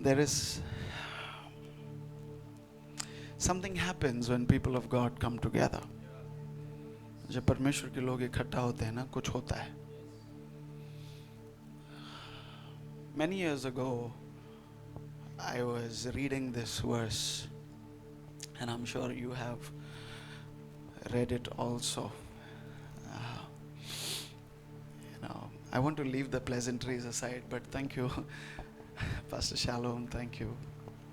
There is something happens when people of God come together. जब परमेश्वर के लोग इकट्ठा होते हैं ना, कुछ होता है. Many years ago, I was reading this verse, and I'm sure you have read it also. I want to leave the pleasantries aside, but thank you, Pastor Shalom. Thank you.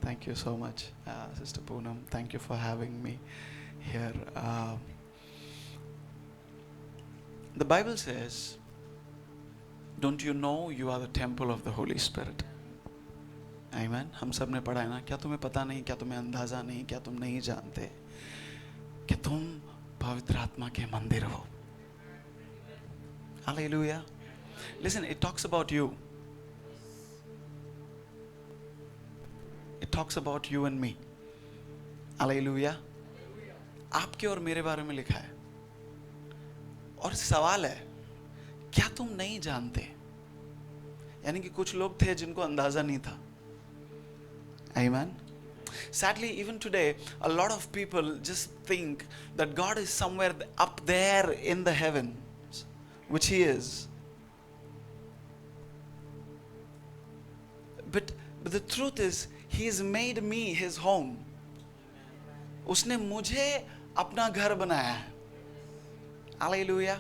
Thank you so much, Sister Poonam. Thank you for having me here. The Bible says, don't you know you are the temple of the Holy Spirit? Amen. हम सब ने पढ़ा है ना. क्या तुम्हें पता नहीं, क्या तुम्हें अंदाजा नहीं, क्या तुम नहीं जानते कि तुम पवित्र आत्मा के मंदिर हो? Hallelujah. Listen, it talks about you. It talks about you and me. Hallelujah. आपके और मेरे बारे में लिखा है. और सवाल है, क्या तुम नहीं जानते? यानी कि कुछ लोग थे जिनको अंदाजा नहीं था. Amen. Sadly, even today, a lot of people just think that God is somewhere up there in the heavens, which He is. But the truth is, He has made me His home. उसने मुझे अपना घर बनाया है. Hallelujah.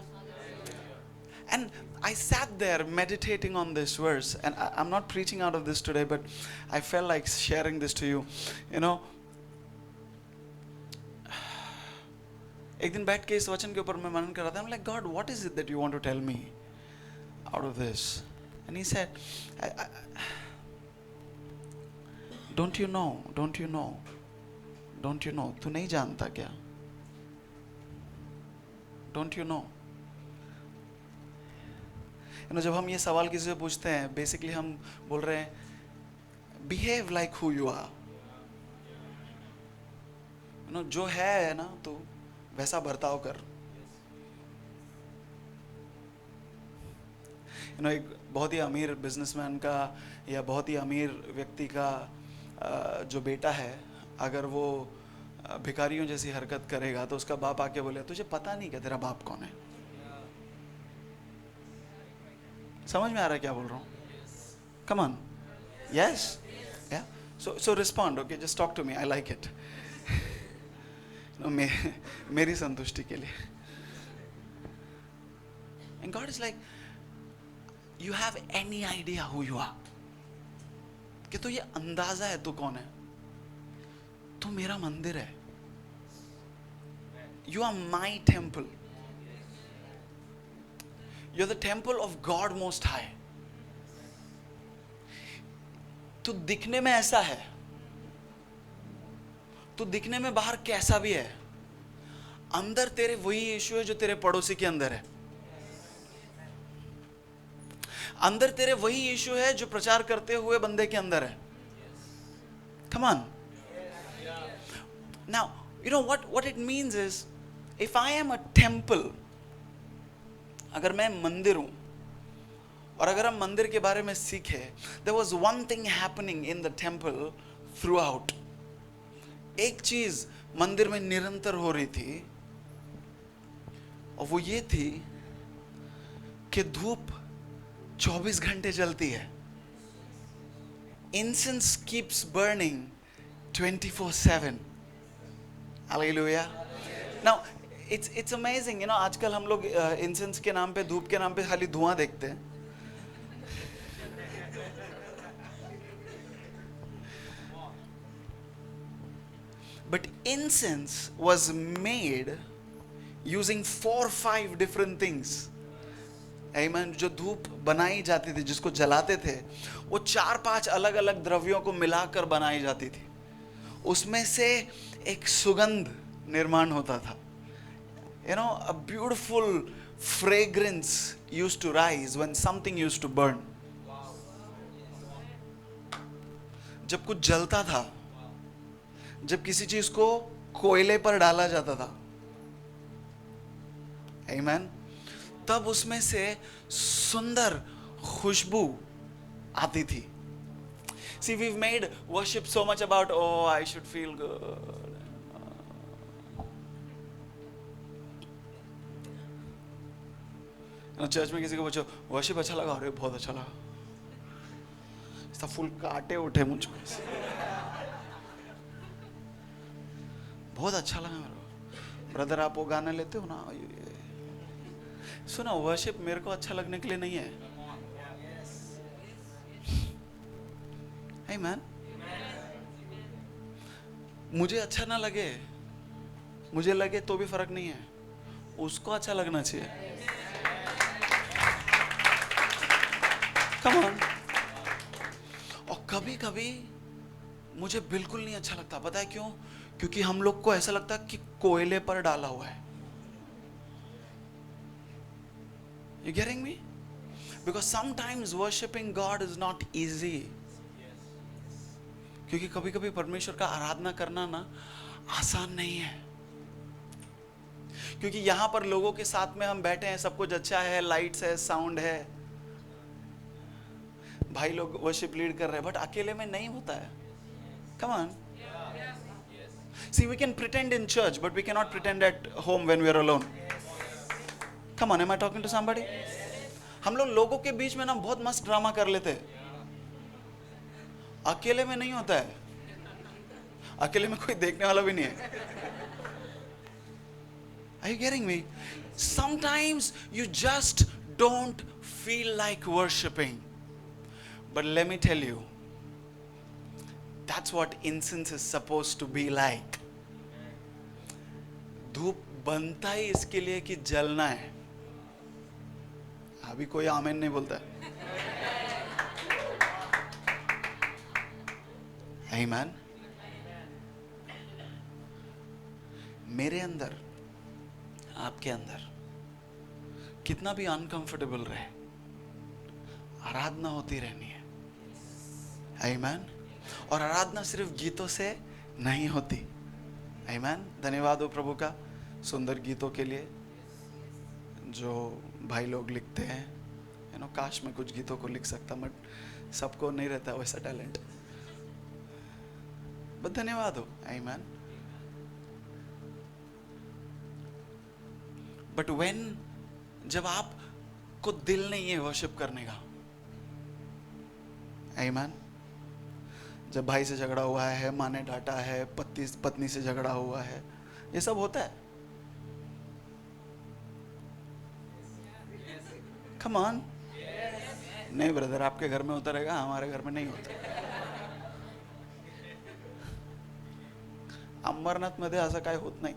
And I sat there meditating on this verse, and I'm not preaching out of this today, but I felt like sharing this to you. You know, एक दिन बैठ के इस वचन के ऊपर मैं मनन कर रहा था. I'm like, God, what is it that you want to tell me out of this? And He said, don't you know, don't you know, don't you know, तू नहीं जानता क्या? Don't you know? You know, जब हम ये सवाल किसी से पूछते हैं, बेसिकली हम बोल रहे हैं, behave like who you are. You know, जो है ना, तू वैसा बर्ताव कर. You know, एक बहुत ही अमीर बिजनेसमैन का या बहुत ही अमीर व्यक्ति का जो बेटा है, अगर वो भिखारियों जैसी हरकत करेगा तो उसका बाप आके बोले, तुझे पता नहीं क्या तेरा बाप कौन है? समझ में आ रहा है क्या बोल रहा हूँ? Come on. Yes? Yeah? So respond, okay? Just talk to me. I like it. मेरी संतुष्टि के लिए. And God is like, you have any idea who you are? कि तो ये अंदाजा है तू कौन है? तू मेरा मंदिर है. You are my temple. You're the temple of God Most High. तू दिखने में ऐसा है, तू दिखने में बाहर कैसा भी है, अंदर तेरे वही यीशु है जो तेरे पड़ोसी के अंदर है. अंदर तेरे वही यीशु है जो प्रचार करते हुए बंदे के अंदर है. Come on. Now, you know what it means is, if I am a temple, अगर मैं मंदिर हूं, और अगर हम मंदिर के बारे में सीखे, there was one thing happening in the temple throughout. एक चीज मंदिर में निरंतर हो रही थी, और वो ये थी कि धूप 24 घंटे जलती है. Incense keeps burning 24/7. Hallelujah. Now, it's amazing, you know, आजकल हम लोग इंसेंस के नाम पे, धूप के नाम पे खाली धुआं देखते हैं. But incense was made using 4 or 5 different things. Amen. जो धूप बनाई जाती थी, जिसको जलाते थे, वो 4-5 अलग अलग द्रव्यों को मिलाकर बनाई जाती थी. उसमें से एक सुगंध निर्माण होता था. You know, a beautiful fragrance used to rise when something used to burn. जब कुछ जलता था, जब किसी चीज को कोयले पर डाला जाता था, Amen, तब उसमें से सुंदर खुशबू आती थी. See, we've made worship so much about, oh, I should feel good. Church में किसी को पूछो वर्शिप अच्छा लगा, अरे बहुत अच्छा लगा, इसका फुल काटे उठे मुझको, बहुत अच्छा लगा मेरे को। ब्रदर आप वो गाना लेते हो ना, सुना, वर्शिप मेरे को अच्छा लगने के लिए नहीं है। Amen. मुझे अच्छा ना लगे, मुझे लगे तो भी फर्क नहीं है, उसको अच्छा लगना चाहिए। Come on. और कभी कभी मुझे बिल्कुल नहीं अच्छा लगता, पता है क्यों? क्योंकि हम लोग को ऐसा लगता है कि कोयले पर डाला हुआ है। You getting me? Because sometimes worshiping God is not easy. क्योंकि कभी कभी परमेश्वर का आराधना करना ना आसान नहीं है, क्योंकि यहां पर लोगों के साथ में हम बैठे हैं, सब कुछ अच्छा है, लाइट्स है, साउंड है, भाई लोग वर्शिप लीड कर रहे हैं, बट अकेले में नहीं होता है। Come on. See, we can pretend in church, but we cannot pretend at home when we are alone. Come on, am I talking to somebody? हम लोग लोगों के बीच में ना बहुत मस्त ड्रामा कर लेते हैं, अकेले में नहीं होता है, अकेले में कोई देखने वाला भी नहीं है। Are you getting me? Sometimes you just don't feel like worshiping. But let me tell you, that's what incense is supposed to be like. धूप बनता ही इसके लिए कि जलना है। अभी कोई आमीन नहीं बोलता है। Amen. मेरे अंदर, आपके अंदर कितना भी अनकंफर्टेबल रहे, आराधना होती रहनी है। Amen. और आराधना सिर्फ गीतों से नहीं होती। Amen. धन्यवाद हो प्रभु का सुंदर गीतों के लिए जो भाई लोग लिखते हैं। काश मैं कुछ गीतों को लिख सकता, बट सबको नहीं रहता वैसा टैलेंट, बट धन्यवाद हो। Amen. बट व्हेन, जब आपको दिल नहीं है वर्शिप करने का, Amen. जब भाई से झगड़ा हुआ है, माँ ने डांटा है, पत्नी से झगड़ा हुआ है, ये सब होता है। Come on. नहीं ब्रदर, आपके घर में होता रहेगा, हमारे घर में नहीं होता। अमरनाथ मध्ये असं काय होत नाही।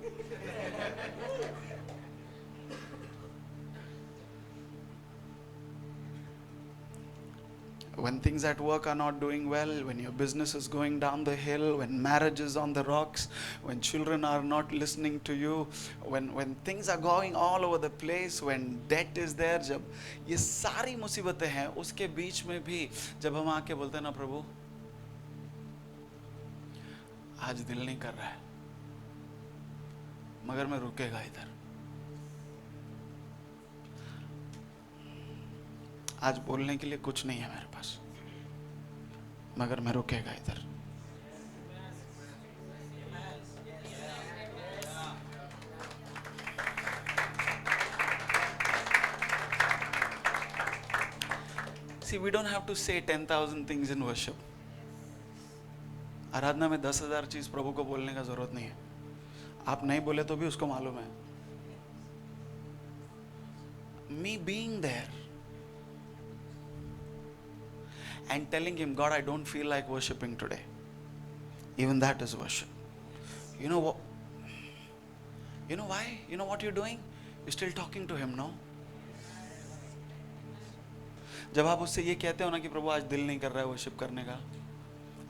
When things at work are not doing well, when your business is going down the hill, when marriage is on the rocks, when children are not listening to you, when things are going all over the place, when debt is there, जब ये सारी मुसीबतें हैं, उसके बीच में भी जब हम आके बोलते हैं ना प्रभु आज दिल नहीं कर रहा है, मगर मैं रुकेगा इधर, आज बोलने के लिए कुछ नहीं है मेरे पास, मगर मैं रुकेगा इधर। See, we don't have to say 10,000 things in worship. आराधना में 10,000 चीज प्रभु को बोलने का जरूरत नहीं है। आप नहीं बोले तो भी उसको मालूम है। Me being there and telling him, God, I don't feel like worshiping today. Even that is worship. You know what? You know why? You know what you're doing? You're still talking to him, no? जब आप उससे ये कहते हो ना कि प्रभु आज दिल नहीं कर रहा है वर्शिप करने का,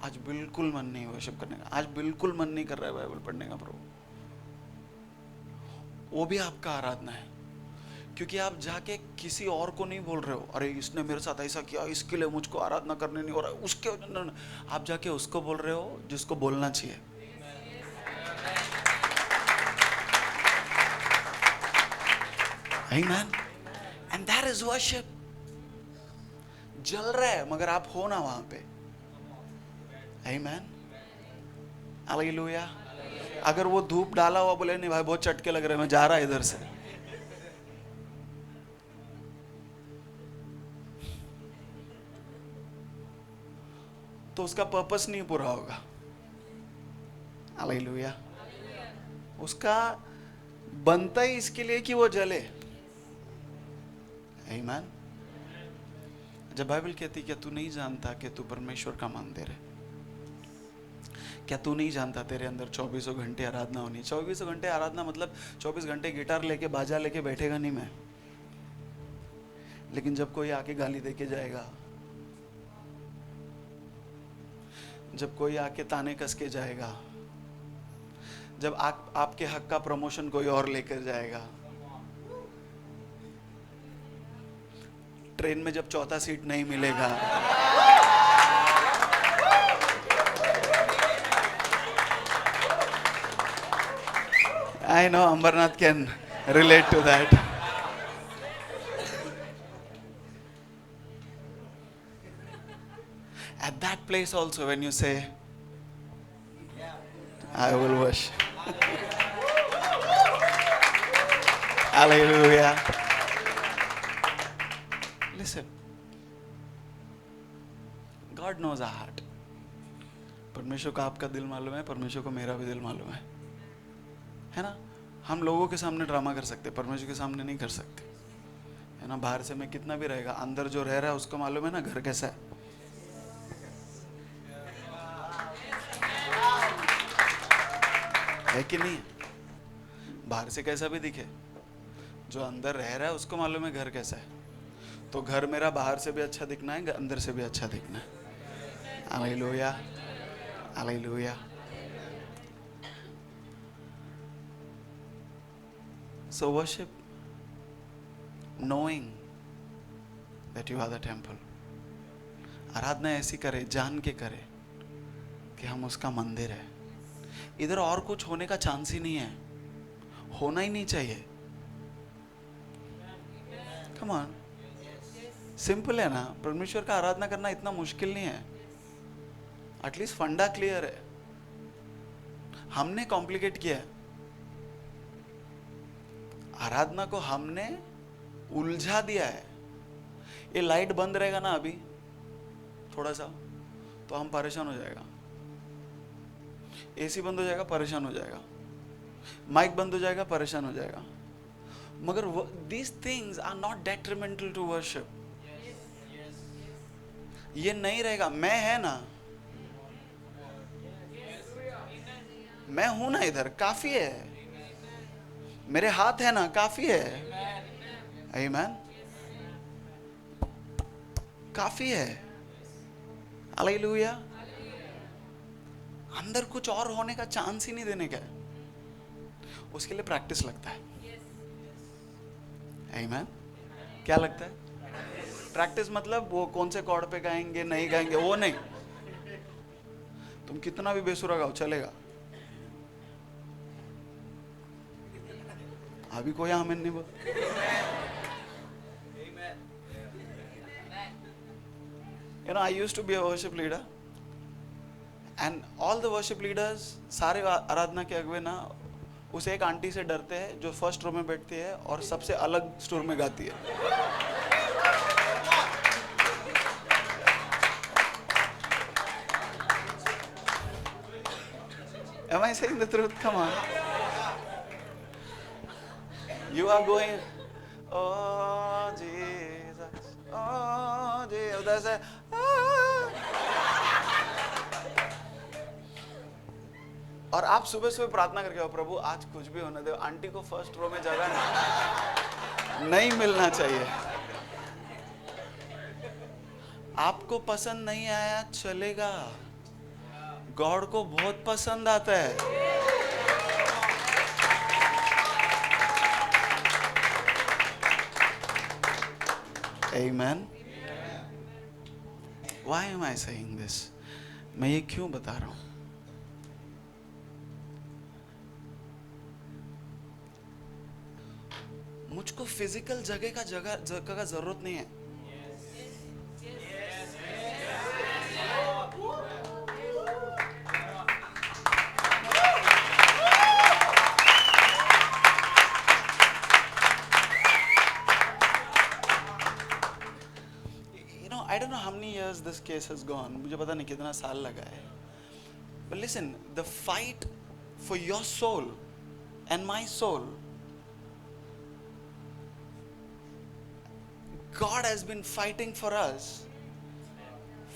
आज बिल्कुल मन नहीं वर्शिप करने का, आज बिल्कुल मन नहीं कर रहा है बाइबल पढ़ने का प्रभु, वो भी आपका आराधना है। क्योंकि आप जाके किसी और को नहीं बोल रहे हो, अरे इसने मेरे साथ ऐसा किया इसके लिए मुझको आराधना करने नहीं हो रहा है, उसके आप जाके उसको बोल रहे हो जिसको बोलना चाहिए। Amen. And that is worship. जल रहा है मगर आप हो ना वहां पे, आमीन, हालेलुया। अगर वो धूप डाला हुआ बोले नहीं भाई बहुत चटके लग रहे मैं जा रहा इधर से, तो उसका पर्पस नहीं पूरा होगा। हालेलुया। उसका बनता ही इसके लिए कि वो जले। आमीन। जब बाइबल कहती क्या तू नहीं जानता कि तू परमेश्वर का मंदिर है? क्या तू नहीं जानता तेरे अंदर 24 घंटे आराधना होनी? 24 घंटे आराधना मतलब 24 घंटे गिटार लेके बाजा लेके बैठेगा नहीं मैं, लेकिन जब कोई आके गाली देके जाएगा, जब कोई आके ताने कस के जाएगा, जब आपके हक का प्रमोशन कोई और लेकर जाएगा, ट्रेन में जब चौथा सीट नहीं मिलेगा, I know Ambarnath can relate to that. At that place also when you say, I will worship. Hallelujah. Listen. God knows our heart. परमेश्वर को आपका दिल मालूम है, परमेश्वर को मेरा भी दिल मालूम है ना? हम लोगों के सामने ड्रामा कर सकते, परमेश्वर के सामने नहीं कर सकते, है ना? बाहर से मैं कितना भी रहेगा, अंदर जो रह रहा है उसको मालूम है ना घर कैसा है। है कि नहीं? बाहर से कैसा भी दिखे, जो अंदर रह रहा है उसको मालूम है घर कैसा है। तो घर मेरा बाहर से भी अच्छा दिखना है, अंदर से भी अच्छा दिखना है। Hallelujah, hallelujah. So worship knowing that you are the temple. आराधना ऐसी करे, जान के करे कि हम उसका मंदिर है। इधर और कुछ होने का चांस ही नहीं है, होना ही नहीं चाहिए। कम ऑन, सिंपल है ना? परमेश्वर का आराधना करना इतना मुश्किल नहीं है। एटलीस्ट फंडा क्लियर है, हमने कॉम्प्लिकेट किया है। आराधना को हमने उलझा दिया है। ये लाइट बंद रहेगा ना अभी थोड़ा सा तो हम परेशान हो जाएगा, एसी बंद हो जाएगा परेशान हो जाएगा, माइक बंद हो जाएगा परेशान हो जाएगा। मगर these things are not detrimental to worship. ये नहीं रहेगा। मैं है ना, मैं हूं ना इधर, काफी है। मेरे हाथ है ना, काफी है। आमीन, काफी है। हालेलुया। अंदर कुछ और होने का चांस ही नहीं देने का। उसके लिए प्रैक्टिस लगता है। आमीन। क्या लगता है? प्रैक्टिस मतलब वो कौन से कॉर्ड पे गाएंगे नहीं गाएंगे वो नहीं, तुम कितना भी बेसुरा गाओ चलेगा। अभी कोई आमीन नहीं बोल। You know, I used to be a worship leader, and all the worship leaders, सारे आराधना के अगुवे ना उस एक आंटी से डरते हैं जो फर्स्ट रो में बैठती है और सबसे अलग स्टोर में गाती है। Am I saying the truth? Come on. You are going, oh Jesus, oh Jesus. उधर से और आप सुबह सुबह प्रार्थना करके आओ, प्रभु आज कुछ भी होने दो, आंटी को फर्स्ट रो में जगह नहीं मिलना चाहिए। आपको पसंद नहीं आया चलेगा, गॉड को बहुत पसंद आता है। Amen. Why am I saying this? मैं ये क्यों बता रहा हूं? मुझको फिजिकल जगह का जरूरत नहीं है। I don't know how many years this case has gone. मुझे पता नहीं कितना साल लगा है. But listen, the fight for your soul and my soul, God has been fighting for us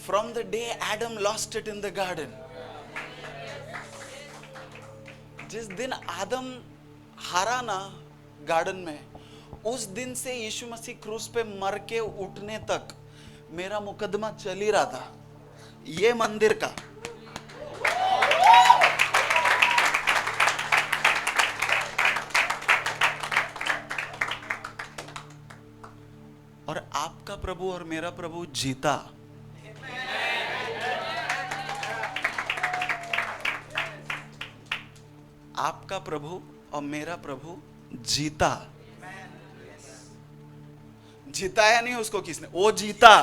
from the day Adam lost it in the garden. जिस दिन आदम हारा ना गार्डन में, उस दिन से यीशु मसीह क्रूस पे मर के उठने तक मेरा मुकदमा चल ही रहा था, ये मंदिर का. और आपका प्रभु और मेरा प्रभु जीता. आपका प्रभु और मेरा प्रभु जीता. जिताया नहीं उसको किसने, वो जीता.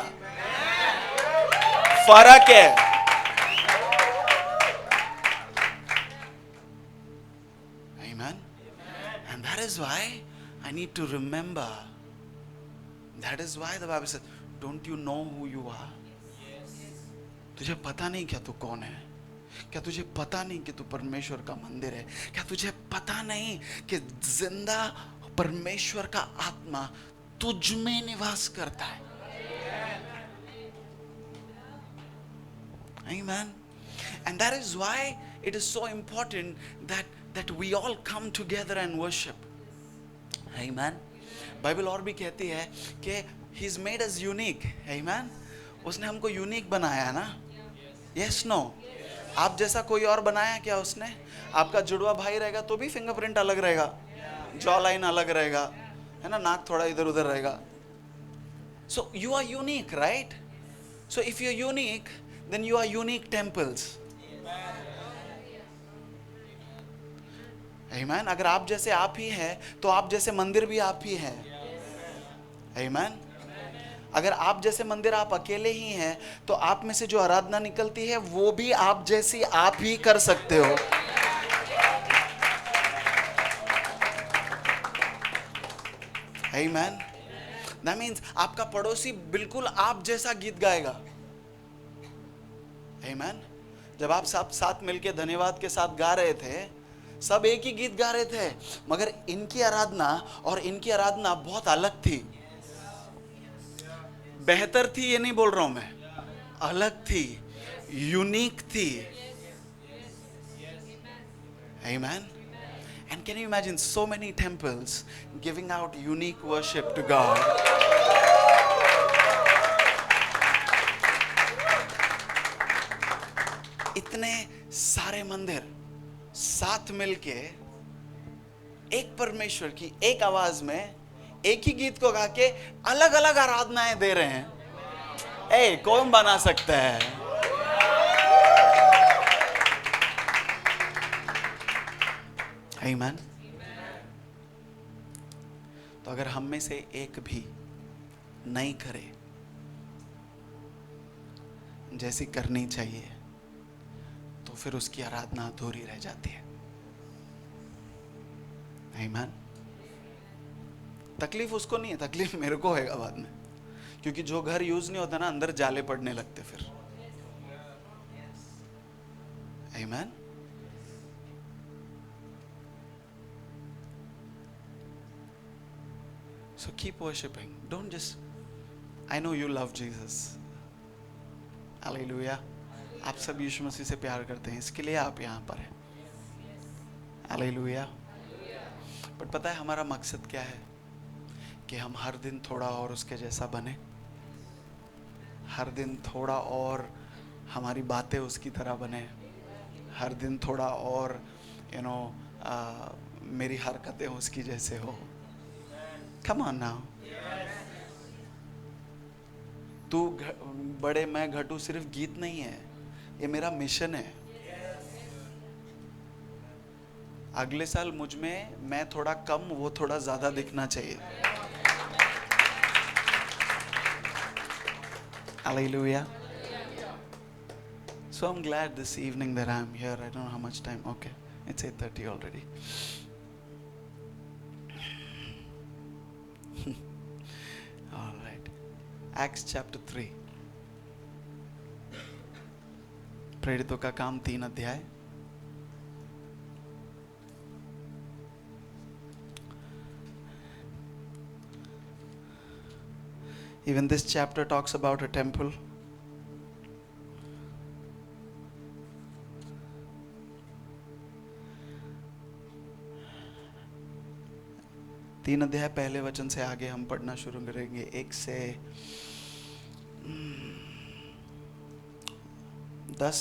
फर्क है. Amen. And that is why I need to remember. That is why the Bible says, don't you know who you are? तुझे पता नहीं क्या तू कौन है? क्या तुझे पता नहीं कि तू परमेश्वर का मंदिर है? क्या तुझे पता नहीं कि जिंदा परमेश्वर का आत्मा तुझ में निवास करता है? Amen. And that is why it is so important that we all come together and worship. Amen. Bible और भी कहती है कि He's made us unique. Amen. उसने हमको यूनिक बनाया ना? Yes, no. आप जैसा कोई और बनाया क्या उसने? आपका जुड़वा भाई रहेगा तो भी फिंगरप्रिंट अलग रहेगा, जॉ लाइन अलग रहेगा, है ना, नाक थोड़ा इधर उधर रहेगा. So you are unique, right? So if you're unique, then you are unique temples. Amen. अगर आप जैसे आप ही हैं तो आप जैसे मंदिर भी आप ही हैं. Amen. अगर आप जैसे मंदिर आप अकेले ही हैं तो आप में से जो आराधना निकलती है वो भी आप जैसी आप ही कर सकते हो. Amen. That means आपका पड़ोसी बिल्कुल आप जैसा गीत गाएगा. Amen. जब आप सब साथ मिलके धन्यवाद के साथ गा रहे थे, सब एक ही गीत गा रहे थे, मगर इनकी आराधना और इनकी आराधना बहुत अलग थी. बेहतर थी ये नहीं बोल रहा हूं मैं, अलग थी, यूनिक थी. Amen. And can you imagine so many temples giving out unique worship to God? इतने सारे मंदिर साथ मिलके एक परमेश्वर की एक आवाज में एक ही गीत को गा के अलग अलग आराधनाएं दे रहे हैं. ए, कौन बना सकता है? Amen. तो अगर हम में से एक भी नहीं करे जैसी करनी चाहिए तो फिर उसकी आराधना अधूरी रह जाती है. Amen. तकलीफ उसको नहीं है, तकलीफ मेरे को होगा बाद में, क्योंकि जो घर यूज नहीं होता ना, अंदर जाले पड़ने लगते फिर. Amen. So keep worshiping. Don't just, I know you love Jesus. Hallelujah. आप सब यीशु मसीह से प्यार करते हैं, इसके लिए आप यहाँ पर हैं. Hallelujah. बट पता है हमारा मकसद क्या है? कि हम हर दिन थोड़ा और उसके जैसा बने, हर दिन थोड़ा और हमारी बातें उसकी तरह बने, हर दिन थोड़ा और मेरी हरकतें उसकी जैसे हो. Come on now. तू बड़े मैं घटू सिर्फ गीत नहीं है, ये मेरा मिशन है. अगले साल मुझ में मैं थोड़ा कम, वो थोड़ा ज्यादा दिखना चाहिए. Hallelujah. So I'm glad this evening that I'm here. I don't know how much time. Okay, it's 8:30 already. All right. Acts chapter 3. प्रेरितों का काम 3 अध्याय। Even this chapter talks about a temple. तीन अध्याय पहले वचन से आगे हम पढ़ना शुरू करेंगे, 1 से 10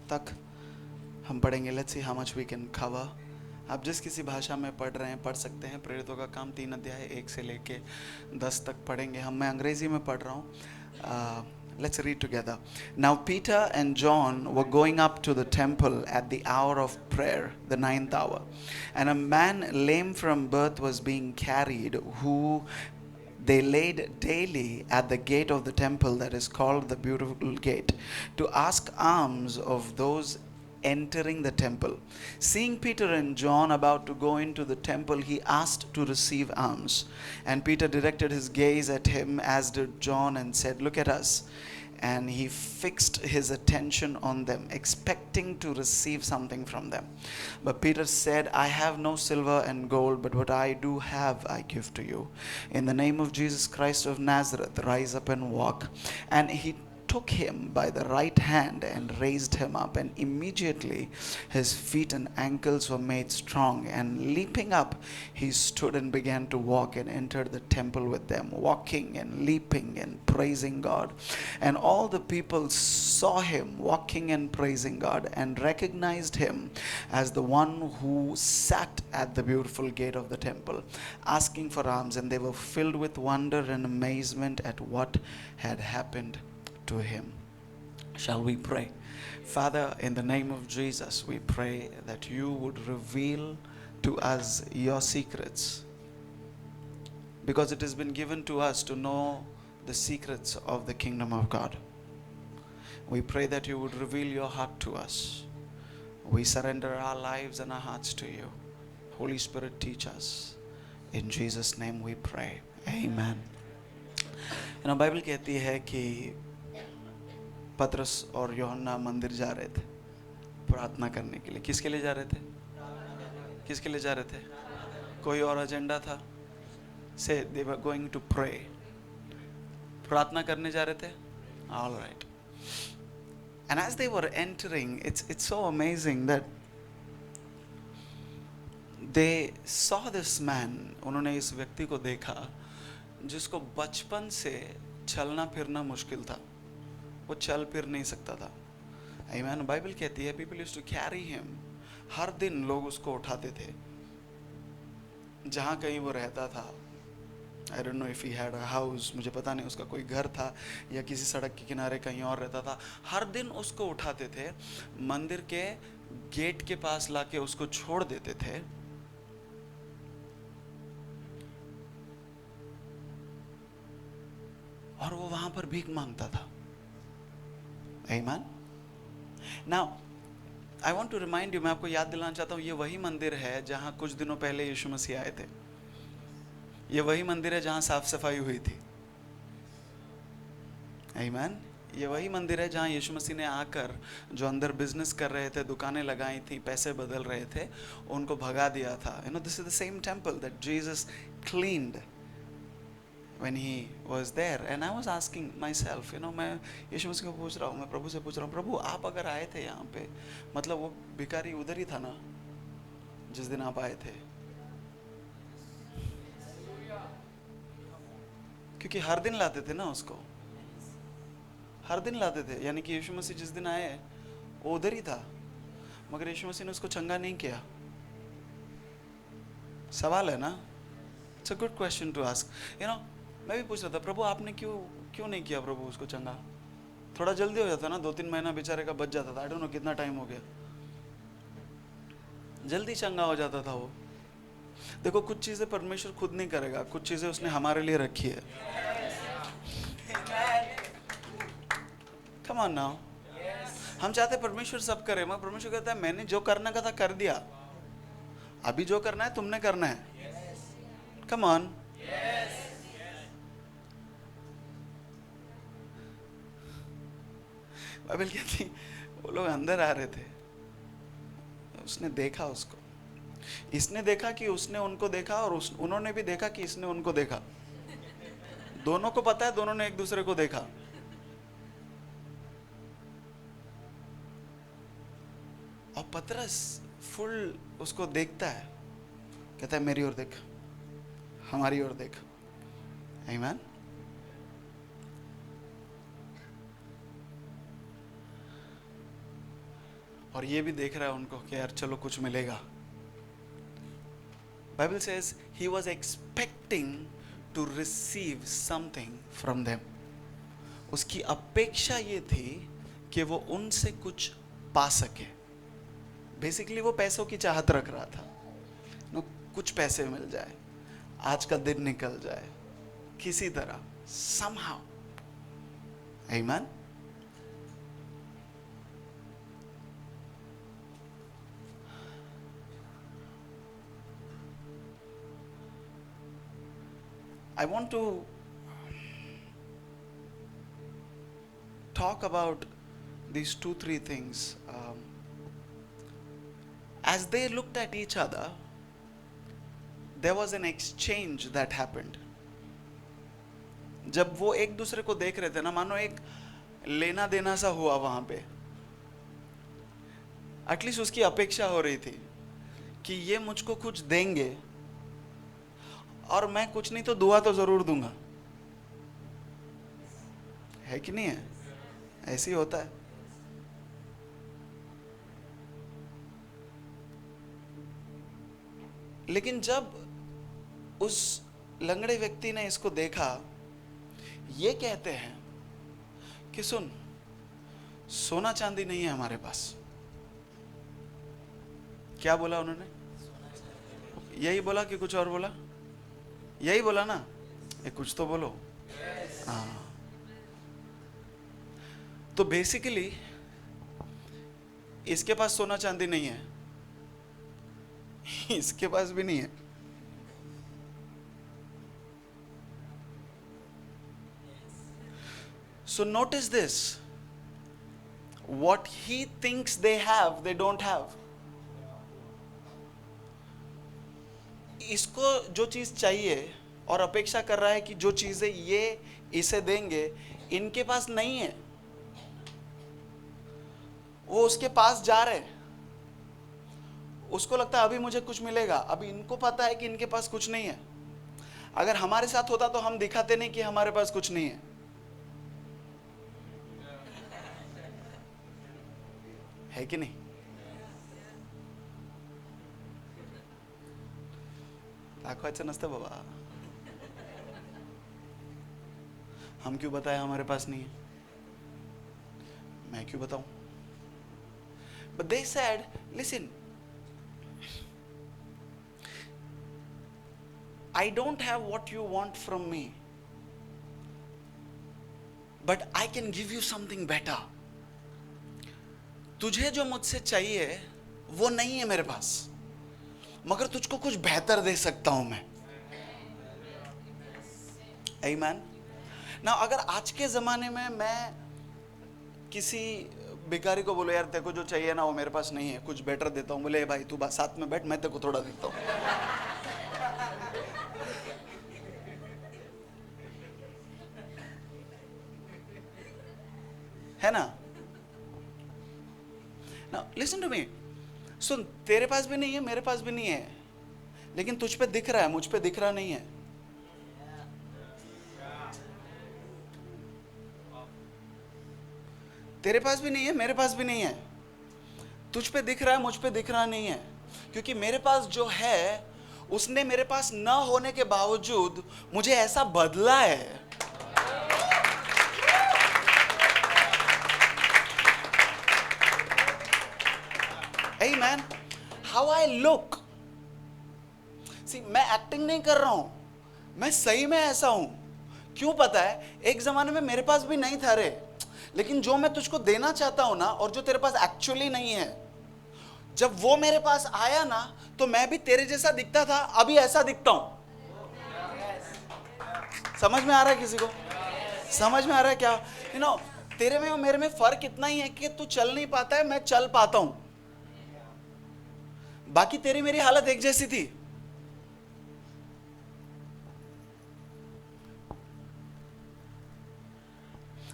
तक हम पढ़ेंगे। Let's see how much we can cover. आप जिस किसी भाषा में पढ़ रहे हैं पढ़ सकते हैं। प्रेरितों का काम 3 अध्याय 1 से लेके 10 तक पढ़ेंगे हम। मैं अंग्रेजी में पढ़ रहा हूँ। Let's read together. Now Peter and John were going up to the temple at the hour of prayer, the 9th hour. And a man lame from birth was being carried, who they laid daily at the gate of the temple, that is called the Beautiful Gate, to ask alms of those entering the temple. Seeing Peter and John about to go into the temple, he asked to receive alms. And Peter directed his gaze at him, as did John, and said, "Look at us." And he fixed his attention on them, expecting to receive something from them. But Peter said, "I have no silver and gold, but what I do have I give to you. In the name of Jesus Christ of Nazareth, rise up and walk." And he took him by the right hand and raised him up, and immediately his feet and ankles were made strong. And leaping up, he stood and began to walk, and entered the temple with them, walking and leaping and praising God. And all the people saw him walking and praising God, and recognized him as the one who sat at the beautiful gate of the temple, asking for alms. And they were filled with wonder and amazement at what had happened to him. Shall we pray? Father, in the name of Jesus, we pray that you would reveal to us your secrets, because it has been given to us to know the secrets of the kingdom of God. We pray that you would reveal your heart to us. We surrender our lives and our hearts to you. Holy Spirit, teach us. In Jesus' name we pray. Amen. You know, Bible कहती है कि पतरस और यूहन्ना मंदिर जा रहे थे प्रार्थना करने के लिए। किसके लिए जा रहे थे? किसके लिए जा रहे थे? कोई और एजेंडा था? से they were going to pray. प्रार्थना करने जा रहे थे? All right. And as they were entering, it's so amazing that they saw this man. उन्होंने इस व्यक्ति को देखा जिसको बचपन से चलना फिरना मुश्किल था। वो चल फिर नहीं सकता था। आमीन। बाइबल कहती है people used to carry him. हर दिन लोग उसको उठाते थे जहाँ कहीं वो रहता था। I don't know if he had a house, मुझे पता नहीं उसका कोई घर था या किसी सड़क के किनारे कहीं और रहता था। हर दिन उसको उठाते थे, मंदिर के गेट के पास लाके उसको छोड़ देते थे, और वो वहां पर भीख मांगता था। Amen. Now, I want to remind you, मैं आपको याद दिलाना चाहता हूँ, ये वही मंदिर है जहाँ कुछ दिनों पहले यीशु मसीह आए थे। ये वही मंदिर है जहाँ साफ सफाई हुई थी। Amen. ये वही मंदिर है जहाँ यीशु मसीह ने आकर जो अंदर बिजनेस कर रहे थे, दुकानें लगाई थी, पैसे बदल रहे थे, उनको भगा दिया था। You know, this is the same temple that Jesus cleaned when he was there. And I was asking myself, you know, मैं यीशु मसीह को पूछ रहा हूँ, मैं प्रभु से पूछ रहा हूँ, प्रभु आप अगर आए थे यहाँ पे, मतलब वो भिखारी उधर ही था ना जिस दिन आप आए थे? क्योंकि हर दिन लाते थे ना उसको, हर दिन लाते थे। यानी कि यीशु मसीह जिस दिन आए वो उधर ही था, मगर यीशु मसीह ने उसको चंगा नहीं किया। सवाल है ना? It's a good question to ask. You know, मैं भी पूछ रहा था, प्रभु आपने क्यों नहीं किया प्रभु उसको चंगा? थोड़ा जल्दी हो जाता ना, 2-3 महीना बेचारे का बच जाता था। आई डोंट नो कितना टाइम हो गया, जल्दी चंगा हो जाता था वो। देखो, कुछ चीजें परमेश्वर खुद नहीं करेगा, कुछ चीजें उसने हमारे लिए रखी है। Come on now. हम चाहते परमेश्वर सब करे, मगर परमेश्वर कहता है मैंने जो करना का था कर दिया, अभी जो करना है तुमने करना है। Come on. बाइबल कहती वो लोग अंदर आ रहे थे, उसने देखा उसको, इसने देखा कि उसने उनको देखा, और उन्होंने भी देखा कि इसने उनको देखा। दोनों को पता है, दोनों ने एक दूसरे को देखा। और पतरस फुल उसको देखता है, कहता है मेरी ओर देख, हमारी ओर देख। आमीन। और ये भी देख रहा है उनको कि यार चलो कुछ मिलेगा। Bible says he was expecting to receive something from them. उसकी अपेक्षा ये थी कि वो उनसे कुछ पा सके। बेसिकली वो पैसों की चाहत रख रहा था, नो कुछ पैसे मिल जाए, आज का दिन निकल जाए किसी तरह, somehow। आमीन। I want to talk about these 2-3 things. As they looked at each other, there was an exchange that happened. जब वो एक दूसरे को देख रहे थे ना, मानो एक लेना देना सा हुआ वहां पे। एटलीस्ट उसकी अपेक्षा हो रही थी कि ये मुझको कुछ देंगे और मैं कुछ नहीं तो दुआ तो जरूर दूंगा, है कि नहीं है? ऐसे ही होता है। लेकिन जब उस लंगड़े व्यक्ति ने इसको देखा, ये कहते हैं कि सुन, सोना चांदी नहीं है हमारे पास। क्या बोला उन्होंने? यही बोला कि कुछ और बोला? यही बोला ना, ये कुछ तो बोलो। हाँ, तो बेसिकली इसके पास सोना चांदी नहीं है, इसके पास भी नहीं है। So notice this, what he thinks they have, they don't have. इसको जो चीज चाहिए और अपेक्षा कर रहा है कि जो चीजें ये इसे देंगे, इनके पास नहीं है। वो उसके पास जा रहे, उसको लगता है अभी मुझे कुछ मिलेगा। अभी इनको पता है कि इनके पास कुछ नहीं है। अगर हमारे साथ होता तो हम दिखाते नहीं कि हमारे पास कुछ नहीं है कि नहीं? दाखवायचं नसतं बाबा। हम क्यों बताएं हमारे पास नहीं है? मैं क्यों बताऊं? But they said, listen, I don't have what you want from me, but I can give you something better. तुझे जो मुझसे चाहिए वो नहीं है मेरे पास, मगर तुझको कुछ बेहतर दे सकता हूं मैं। आमीन। ना अगर आज के ज़माने में मैं किसी भिखारी को बोलो यार तेरे को जो चाहिए ना वो मेरे पास नहीं है, कुछ बेटर देता हूँ, बोले भाई तू साथ में बैठ, मैं तेरे को थोड़ा देता हूँ। है ना? Now listen to me, सुन, तेरे पास भी नहीं है, मेरे पास भी नहीं है, लेकिन तुझ पे दिख रहा है, मुझ पे दिख रहा नहीं है। तेरे पास भी नहीं है, मेरे पास भी नहीं है, तुझ पे दिख रहा है, मुझ पे दिख रहा नहीं है। क्योंकि मेरे पास जो है, उसने मेरे पास न होने के बावजूद मुझे ऐसा बदला है। Amen. How I look. See, मैं एक्टिंग नहीं कर रहा हूं, मैं सही में ऐसा हूं। क्यों पता है? एक जमाने में मेरे पास भी नहीं था रे, लेकिन जो मैं तुझको देना चाहता हूं ना, और जो तेरे पास एक्चुअली नहीं है, जब वो मेरे पास आया ना, तो मैं भी तेरे जैसा दिखता था, अभी ऐसा दिखता हूं। समझ में आ रहा है किसी को? समझ में आ रहा है क्या? तेरे में और मेरे में फर्क इतना ही है कि तू चल नहीं पाता है, मैं चल पाता हूं। बाकी तेरी मेरी हालत एक जैसी थी।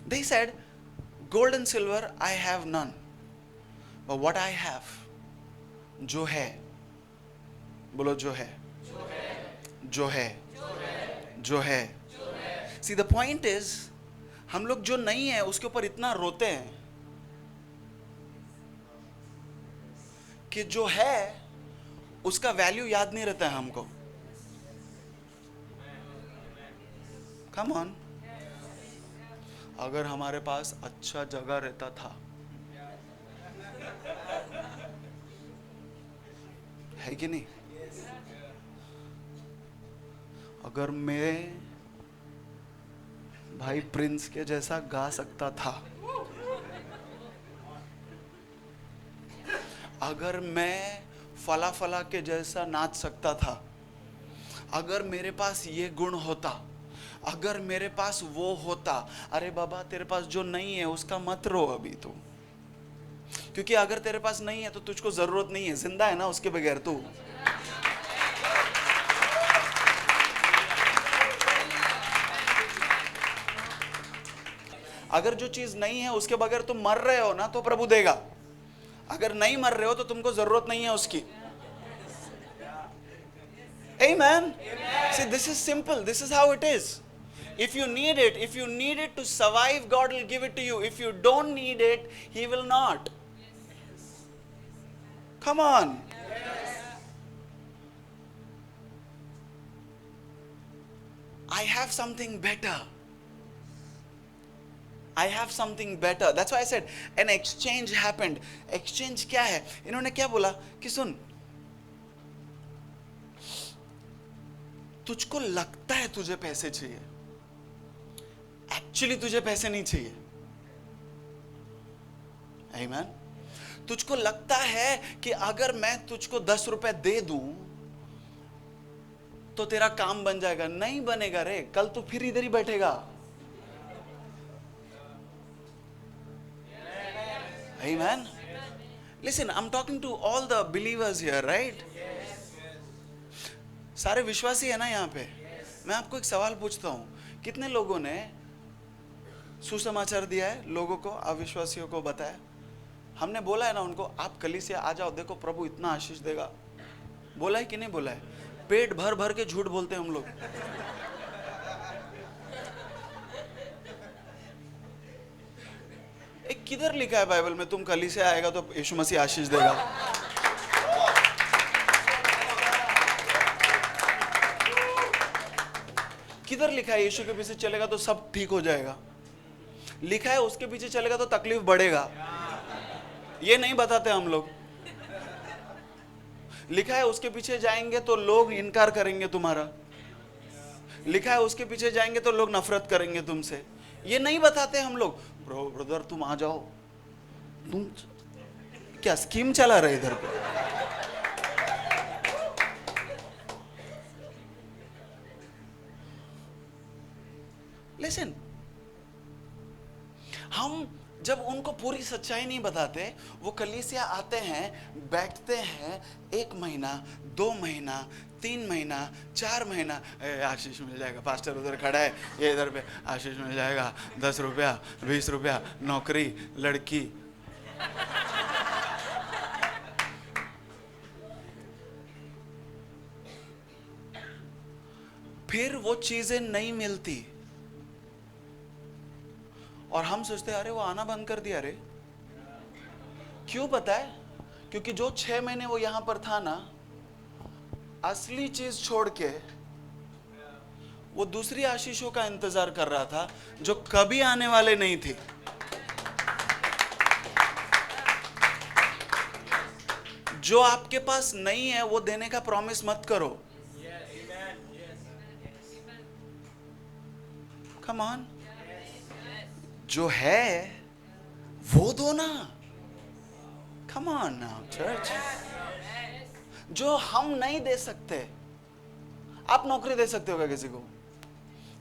They said, gold and silver I have none, but what I have, जो है, बोलो जो है, जो है, जो है। See the point is, हम लोग जो नहीं है उसके ऊपर इतना रोते हैं कि जो है उसका वैल्यू याद नहीं रहता है हमको। कम ऑन, अगर हमारे पास अच्छा जगह रहता था, है कि नहीं? अगर मैं भाई प्रिंस के जैसा गा सकता था, अगर मैं फला फला के जैसा नाच सकता था, अगर मेरे पास ये गुण होता, अगर मेरे पास वो होता, अरे बाबा तेरे पास जो नहीं है उसका मत रो अभी तो, क्योंकि अगर तेरे पास नहीं है तो तुझको जरूरत नहीं है, जिंदा है ना उसके बगैर तू। अगर जो चीज नहीं है उसके बगैर तुम मर रहे हो ना तो प्रभु देगा, अगर नहीं मर रहे हो तो तुमको जरूरत नहीं है उसकी। Amen. See, this is simple. This is how it is. If you need it to survive, God will give it to you. If you don't need it, He will not. Come on. I have something better. I have something better. That's why I said an exchange happened. Exchange क्या है? इन्होंने क्या बोला कि सुन, तुझको लगता है तुझे पैसे चाहिए, एक्चुअली तुझे पैसे नहीं चाहिए। आमीन। तुझको लगता है कि अगर मैं तुझको 10 रुपए दे दूं तो तेरा काम बन जाएगा, नहीं बनेगा रे, कल तू फिर इधर ही बैठेगा। Amen. Listen, I'm talking to all the believers here, right? सारे विश्वासी है ना यहाँ पे? मैं आपको एक सवाल पूछता हूँ, कितने लोगों ने सुसमाचार दिया है लोगों को, अविश्वासियों को बताया? हमने बोला है ना उनको, आप कलीसिया आ जाओ, देखो प्रभु इतना आशीष देगा। बोला है कि नहीं बोला है? पेट भर भर के झूठ बोलते हैं हम लोग। एक किधर लिखा है बाइबल में तुम कलीसिया आएगा तो यीशु मसीह आशीष देगा? किधर लिखा है यीशु के पीछे चलेगा तो सब ठीक हो जाएगा? लिखा है उसके पीछे चलेगा तो तकलीफ बढ़ेगा, ये नहीं बताते हम लोग। लिखा है उसके पीछे जाएंगे तो लोग इनकार करेंगे तुम्हारा, लिखा है उसके पीछे जाएंगे तो लोग नफरत करेंगे तुमसे, ये नहीं बताते हम लोग। ब्रदर तुम आ जाओ, तुम क्या स्कीम चला रहे इधर पे? लिसन, हम जब उनको पूरी सच्चाई नहीं बताते, वो कलीसिया आते हैं, बैठते हैं, 1 महीना 2 महीना 3 महीना 4 महीना, आशीष मिल जाएगा, पास्टर उधर खड़ा है, ये इधर पे आशीष मिल जाएगा, 10 रुपया 20 रुपया, नौकरी, लड़की। फिर वो चीजें नहीं मिलती और हम सोचते हैं अरे वो आना बंद कर दिया। अरे क्यों पता है? क्योंकि जो 6 महीने वो यहां पर था ना, असली चीज छोड़ के वो दूसरी आशीषों का इंतजार कर रहा था जो कभी आने वाले नहीं थे। जो आपके पास नहीं है वो देने का प्रॉमिस मत करो। कम ऑन, जो है वो दो ना। Come on now church. जो हम नहीं दे सकते, आप नौकरी दे सकते हो क्या किसी को?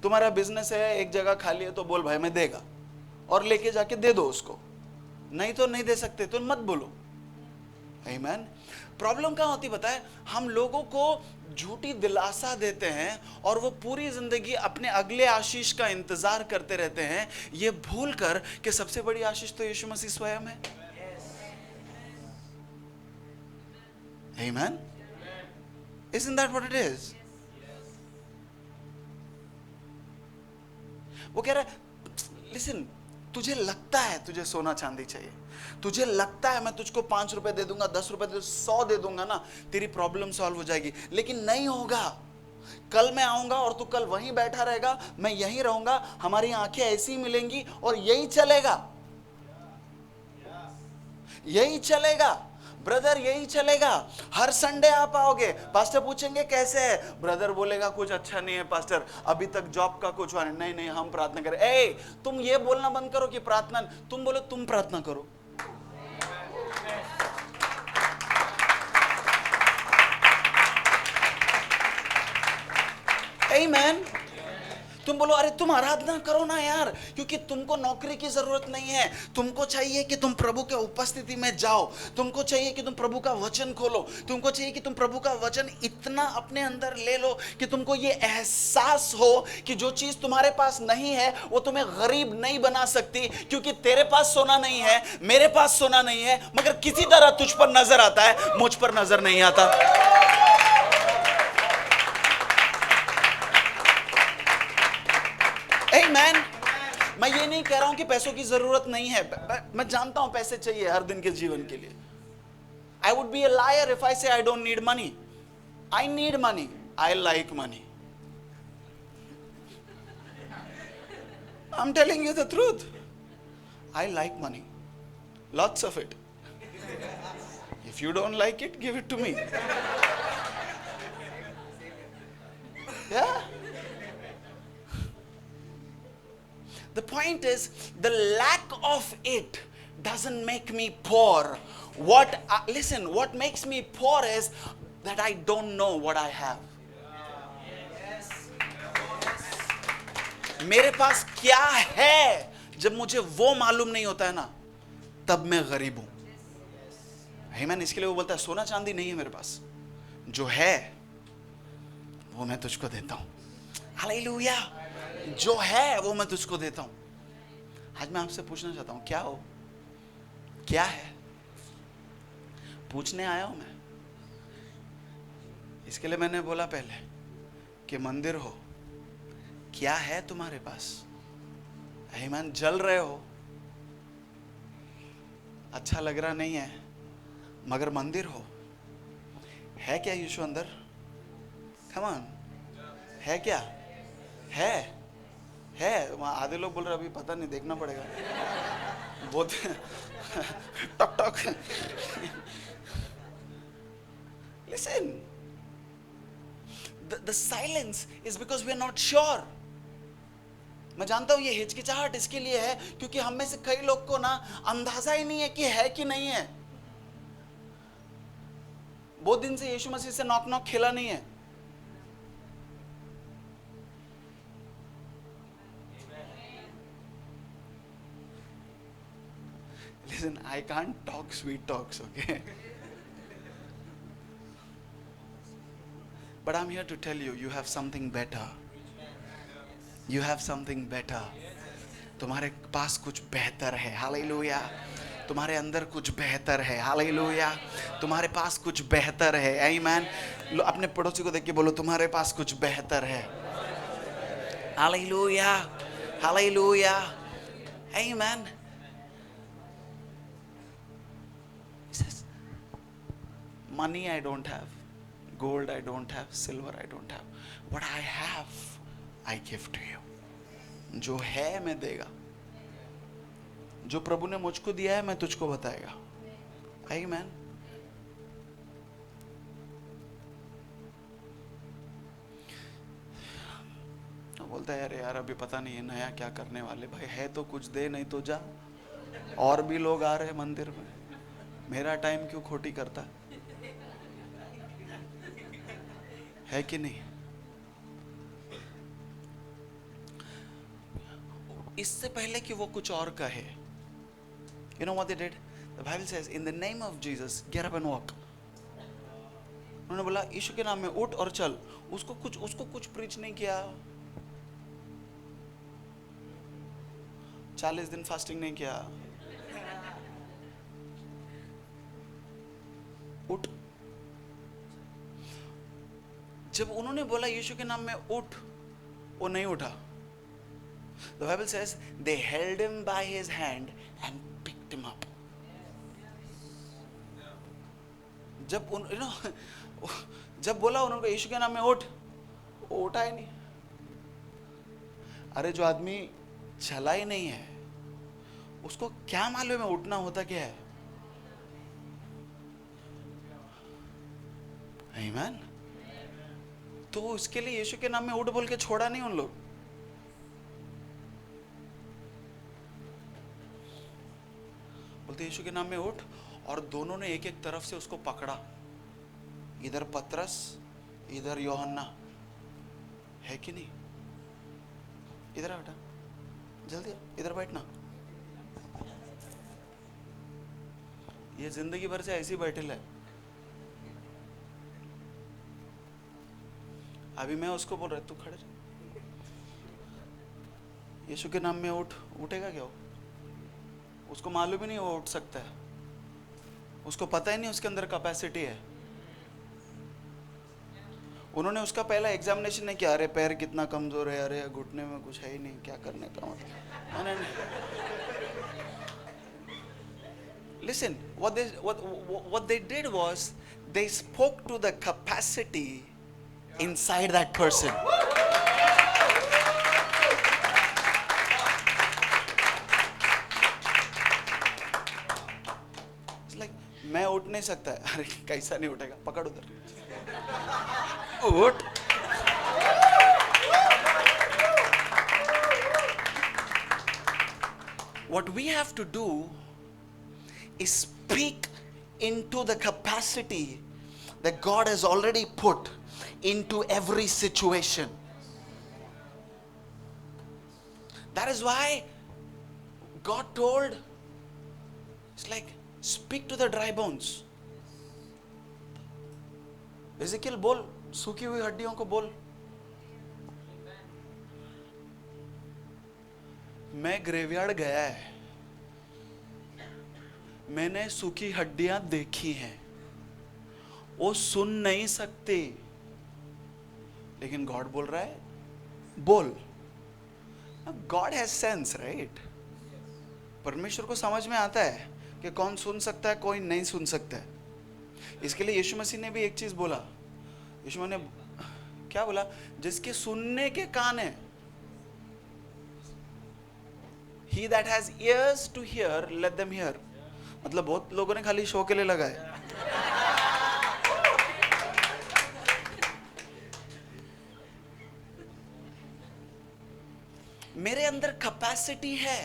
तुम्हारा बिजनेस है, एक जगह खाली है तो बोल भाई मैं देगा, और लेके जाके दे दो उसको, नहीं तो नहीं दे सकते तो मत बोलो। आमीन। प्रॉब्लम कहाँ होती पता है, हम लोगों को झूठी दिलासा देते हैं और वो पूरी जिंदगी अपने अगले आशीष का इंतजार करते रहते हैं, ये भूल कर कि सबसे बड़ी आशीष तो यीशु मसीह स्वयं है। आमीन। Isn't that what it is? वो कह रहा है, लिसन, तुझे लगता है तुझे सोना चांदी चाहिए, तुझे लगता है मैं तुझको 5 रुपए दे दूंगा, 10 रुपए दे, 100 दे दूंगा ना, तेरी प्रॉब्लम सॉल्व हो जाएगी, लेकिन नहीं होगा। कल मैं आऊंगा और तू कल वहीं बैठा रहेगा, मैं यहीं रहूंगा, हमारी आंखें ऐसी ही मिलेंगी और यही चलेगा, यही चलेगा ब्रदर, यही चलेगा। हर संडे आप आओगे, पास्टर पूछेंगे कैसे है, ब्रदर बोलेगा कुछ अच्छा नहीं है पास्टर, अभी तक जॉब का कुछ हुआ नहीं। नहीं हम प्रार्थना करें। ए, तुम ये बोलना बंद करो कि प्रार्थना, तुम बोलो तुम प्रार्थना करो। आमीन। तुम बोलो अरे तुम आराधना करो ना यार, क्योंकि तुमको नौकरी की जरूरत नहीं है, तुमको चाहिए कि तुम प्रभु के उपस्थिति में जाओ, तुमको चाहिए कि तुम प्रभु का वचन खोलो, तुमको चाहिए कि तुम प्रभु का वचन इतना अपने अंदर ले लो कि तुमको ये एहसास हो कि जो चीज तुम्हारे पास नहीं है वो तुम्हें गरीब नहीं बना सकती, क्योंकि तेरे पास सोना नहीं है, मेरे पास सोना नहीं है, मगर किसी तरह तुझ पर नजर आता है, मुझ पर नजर नहीं आता। आमीन। मैं ये नहीं कह रहा हूं कि पैसों की जरूरत नहीं है, मैं जानता हूं पैसे चाहिए हर दिन के जीवन के लिए। I would be a liar if I say I don't need money. I need money, I like money. I am telling you the truth. I like money, lots of it. If you don't like it, give it to me. Yeah. The point is, the lack of it doesn't make me poor. Listen, what makes me poor is that I don't know what I have. मेरे पास क्या है, जब मुझे वो मालूम नहीं होता है ना, तब मैं गरीब हूं। आमीन। इसके लिए वो बोलता है सोना चांदी नहीं है मेरे पास, जो है वो मैं तुझको देता हूं। हालेलुया। जो है वो मैं तुझको देता हूं। आज मैं आपसे पूछना चाहता हूं, क्या हो, क्या है? पूछने आया हूं मैं। इसके लिए मैंने बोला पहले कि मंदिर हो, क्या है तुम्हारे पास? आमीन। जल रहे हो, अच्छा लग रहा नहीं है, मगर मंदिर हो, है क्या यीशु अंदर? कम ऑन, है क्या? है वहां आधे लोग बोल रहे अभी पता नहीं, देखना पड़ेगा। बहुत टक टक। Listen, the silence is because we are not sure. मैं जानता हूं ये हिचकिचाहट इसके लिए है क्योंकि हम में से कई लोग को ना अंदाजा ही नहीं है कि है कि नहीं है। बहुत दिन से यीशु मसीह से नॉक नॉक खेला नहीं है। Listen, I can't talk sweet talks, okay? But I'm here to tell you, you have something better. You have something better. तुम्हारे पास कुछ बेहतर है। हालेलुया। तुम्हारे अंदर कुछ बेहतर है। हालेलुया। तुम्हारे पास कुछ बेहतर है। आमीन। अपने पड़ोसी को देख के बोलो तुम्हारे पास कुछ बेहतर है। हालेलुया, हालेलुया, आमीन। Money I don't have, gold I don't have, silver I don't have. What I have, I give to you. जो है मैं देगा, जो प्रभु ने मुझको दिया है मैं तुझको बताएगा। आमीन। बोलता है यार यार अभी पता नहीं है नया क्या करने वाले। भाई है तो कुछ दे, नहीं तो जा। और भी लोग आ रहे हैं मंदिर में, मेरा टाइम क्यों खोटी करता है कि नहीं? इससे पहले कि वो कुछ और कहे, you know what they did? The Bible says, in the name of Jesus, get up and walk. उन्होंने बोला यीशु के नाम में उठ और चल। उसको कुछ प्रीच नहीं किया, 40 दिन फास्टिंग नहीं किया, उठ। जब उन्होंने बोला यीशु के नाम में उठ, वो नहीं उठा। The Bible says they held him by his hand and picked him up. जब बोला उन्होंने यीशु के नाम में उठ, वो उठा ही नहीं। अरे जो आदमी चला ही नहीं है, उसको क्या मालूम है उठना होता क्या है? आमीन। तो उसके लिए यीशु के नाम में उठ बोल के छोड़ा नहीं उन लोग। बोलते यीशु के नाम में उठ, और दोनों ने एक एक तरफ से उसको पकड़ा। इधर पतरस, इधर यूहन्ना, है कि नहीं? इधर आ बेटा, जल्दी इधर बैठना। ये जिंदगी भर से ऐसी बैठे है। अभी मैं उसको बोल रहा, तू खड़े रह। यीशु के नाम में उठ, उठेगा क्या? उसको मालूम ही नहीं वो उठ सकता है। उसको पता ही नहीं उसके अंदर कैपेसिटी है। उन्होंने उसका पहला एग्जामिनेशन नहीं किया, अरे पैर कितना कमजोर है, अरे घुटने में कुछ है ही नहीं, क्या करने का मतलब। Listen, what they did was they spoke to the capacity inside that person. It's like मैं उठ नहीं सकता है, अरे कैसा नहीं उठेगा, पकड़ उधर, उठ। What we have to do is speak into the capacity that God has already put into every situation. That is why God told, it's like, speak to the dry bones. Ezekiel बोल, सूखी हुई हड्डियों को बोल। मैं graveyard गया है, मैंने सूखी हड्डियां देखी हैं, वो सुन नहीं सकती, लेकिन गॉड बोल रहा है बोल। God has sense, right? परमेश्वर को समझ में आता है कि कौन सुन सकता है, कोई नहीं सुन सकता है। इसके लिए यीशु मसीह ने भी एक चीज बोला। यीशु ने क्या बोला? जिसके सुनने के कान है, he that has ears to hear, let them hear। मतलब बहुत लोगों ने खाली शो के लिए लगाए। मेरे अंदर कैपेसिटी है,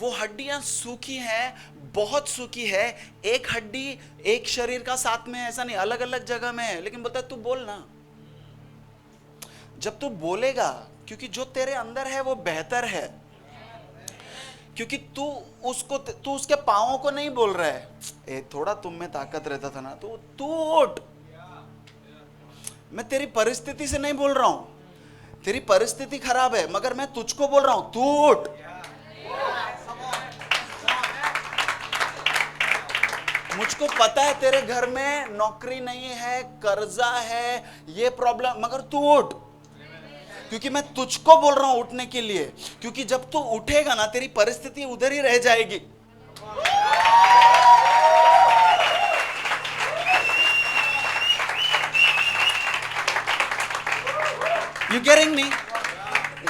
वो हड्डियां सूखी हैं, बहुत सूखी है। एक हड्डी एक शरीर का साथ में, ऐसा नहीं, अलग अलग जगह में है, लेकिन बोलता है तू बोलना। जब तू बोलेगा, क्योंकि जो तेरे अंदर है वो बेहतर है, क्योंकि तू उसके पांवों को नहीं बोल रहा है, थोड़ा तुम में ताकत रहता था ना, तू उठ। मैं तेरी परिस्थिति से नहीं बोल रहा हूं, तेरी परिस्थिति खराब है, मगर मैं तुझको बोल रहा हूं, तू उठ। मुझको पता है तेरे घर में नौकरी नहीं है, कर्जा है, ये प्रॉब्लम, मगर तू उठ, क्योंकि मैं तुझको बोल रहा हूं उठने के लिए। क्योंकि जब तू उठेगा ना, तेरी परिस्थिति उधर ही रह जाएगी। You getting me?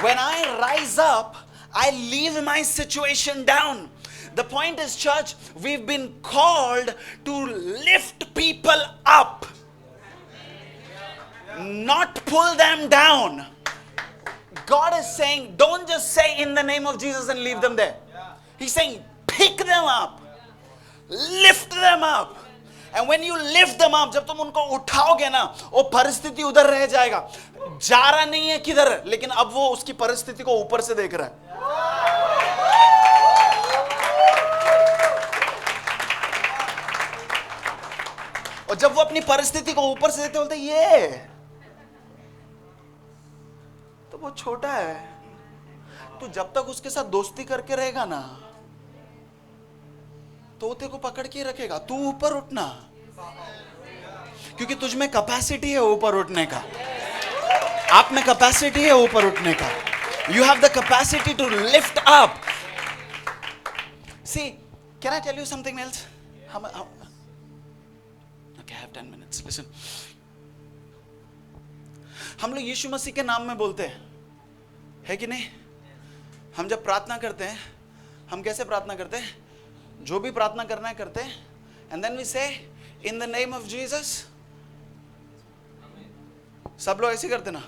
When I rise up, I leave my situation down. The point is, church, we've been called to lift people up, not pull them down. God is saying, don't just say in the name of Jesus and leave them there. He's saying, pick them up, lift them up. And when you lift them up, जब तुम उनको उठाओगे ना, वो परिस्थिति उधर रह जाएगा। जा रहा नहीं है किधर, लेकिन अब वो उसकी परिस्थिति को ऊपर से देख रहा है। और जब वो अपनी परिस्थिति को ऊपर से देखते बोलते ये तो वो छोटा है, तू जब तक उसके साथ दोस्ती करके रहेगा ना तो वो तेरे को पकड़ के रखेगा। तू ऊपर उठना, क्योंकि तुझ में कैपेसिटी है ऊपर उठने का। आप में कैपेसिटी है ऊपर उठने का। You have the capacity to lift up. See, can I tell you something else? Okay, I have 10 minutes. Listen. हम लोग यीशु मसीह के नाम में बोलते हैं, है कि नहीं? हम जब प्रार्थना करते हैं, हम कैसे प्रार्थना करते हैं? जो भी प्रार्थना करना है करते हैं, and then we say in the name of Jesus. सब लोग ऐसे करते ना?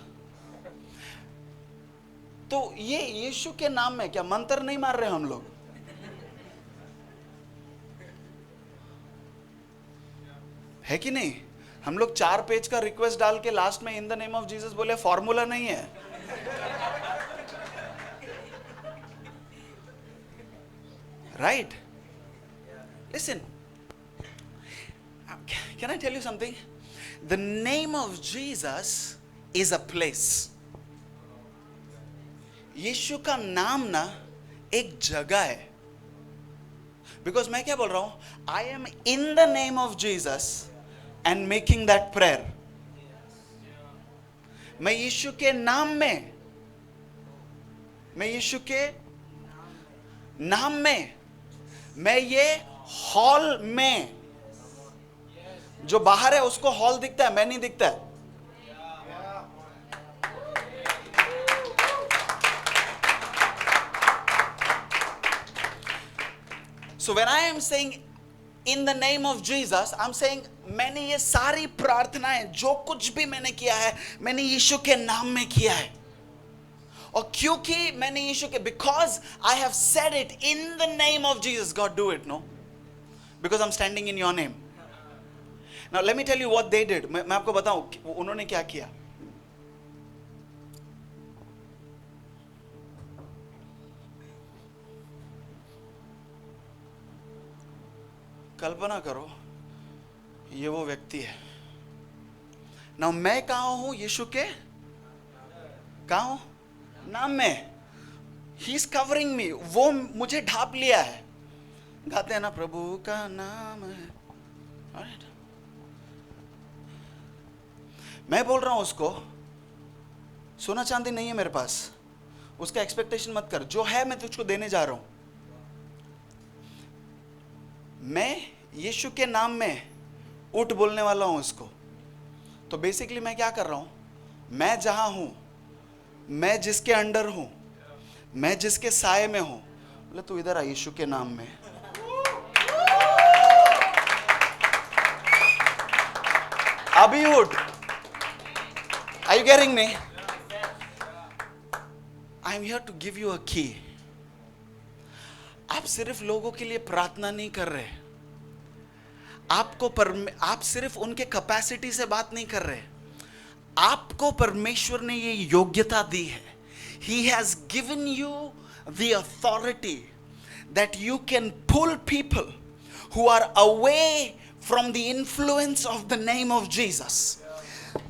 तो ये यीशु के नाम में क्या मंत्र नहीं मार रहे हम लोग? है कि नहीं? हम लोग 4 पेज का रिक्वेस्ट डाल के लास्ट में in the name of Jesus बोले, फॉर्मूला नहीं है। Right? Listen, can I tell you something? The name of Jesus is a place. यीशु का नाम ना एक जगह है। बिकॉज मैं क्या बोल रहा हूं? I am in the name of Jesus and making that prayer. मैं यीशु के नाम में, मैं यीशु के नाम में, मैं ये हॉल में, जो बाहर है उसको हॉल दिखता है, मैं नहीं दिखता है। So when I am saying in the name of Jesus, I'm saying मैंने ये सारी प्रार्थनाएं, जो कुछ भी मैंने किया है, मैंने यीशु के नाम में किया है। और क्योंकि मैंने यीशु के, because I have said it in the name of Jesus, God do it, no? Because I'm standing in your name. Now let me tell you what they did. मैं आपको बताऊं उन्होंने क्या किया। कल्पना करो ये वो व्यक्ति है ना, मैं कहां हूं? यीशु के कहां हूं? नाम में। ही इज कवरिंग मी, वो मुझे ढाप लिया है। गाते हैं ना, प्रभु का नाम है। Alright. मैं बोल रहा हूं उसको, सोना चांदी नहीं है मेरे पास, उसका एक्सपेक्टेशन मत कर, जो है मैं तुझको देने जा रहा हूं। मैं यीशु के नाम में उठ बोलने वाला हूं उसको। तो बेसिकली मैं क्या कर रहा हूं? मैं जहां हूं, मैं जिसके अंडर हूं, मैं जिसके साए में हूं, बोले तू इधर आ यीशु के नाम में। अभी उठ। Are you getting me? I am here to give you a key. आप सिर्फ लोगों के लिए प्रार्थना नहीं कर रहे, आप सिर्फ उनके कैपेसिटी से बात नहीं कर रहे, आपको परमेश्वर ने ये योग्यता दी है। He has given you the authority that you can pull people who are away from the influence of the name of Jesus.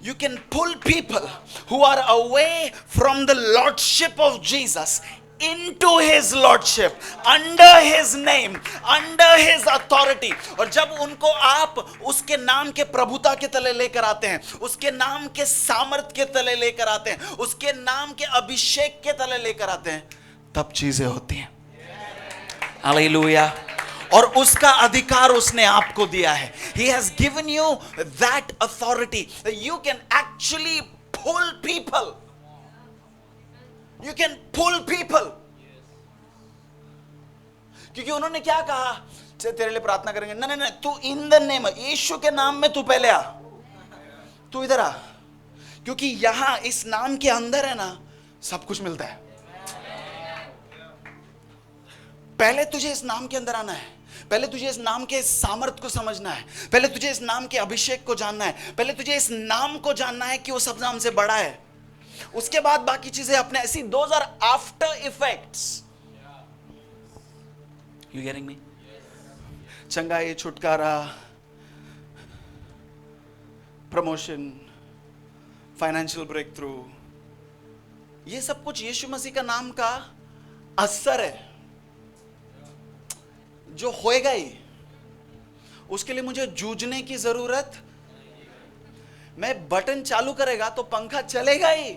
You can pull people who are away from the lordship of Jesus into his lordship, under his name, under his authority. और जब उनको आप उसके नाम के प्रभुता के तले लेकर आते हैं, उसके नाम के सामर्थ के तले लेकर आते हैं, उसके नाम के अभिषेक के तले लेकर आते हैं, तब चीजें होती हैं। हालेलुया। और उसका अधिकार उसने आपको दिया है। He has given you that authority that you can actually pull people. You can pull people. क्योंकि उन्होंने क्या कहा? तेरे लिए प्रार्थना करेंगे। नहीं नहीं नहीं, तू इन द नेम, यीशु के नाम में तू पहले आ, तू इधर आ, क्योंकि यहां इस नाम के अंदर है ना सब कुछ मिलता है। पहले तुझे इस नाम के अंदर आना है, पहले तुझे इस नाम के सामर्थ को समझना है, पहले तुझे इस नाम के अभिषेक को जानना है, पहले तुझे इस नाम को जानना है कि वो सब नाम से बड़ा है। उसके बाद बाकी चीजें अपने ऐसी, those are after effects. You getting me? चंगाई, छुटकारा, प्रमोशन, फाइनेंशियल ब्रेक थ्रू, ये सब कुछ यीशु मसीह का नाम का असर है जो होएगा ही। उसके लिए मुझे जूझने की जरूरत, मैं बटन चालू करेगा तो पंखा चलेगा ही।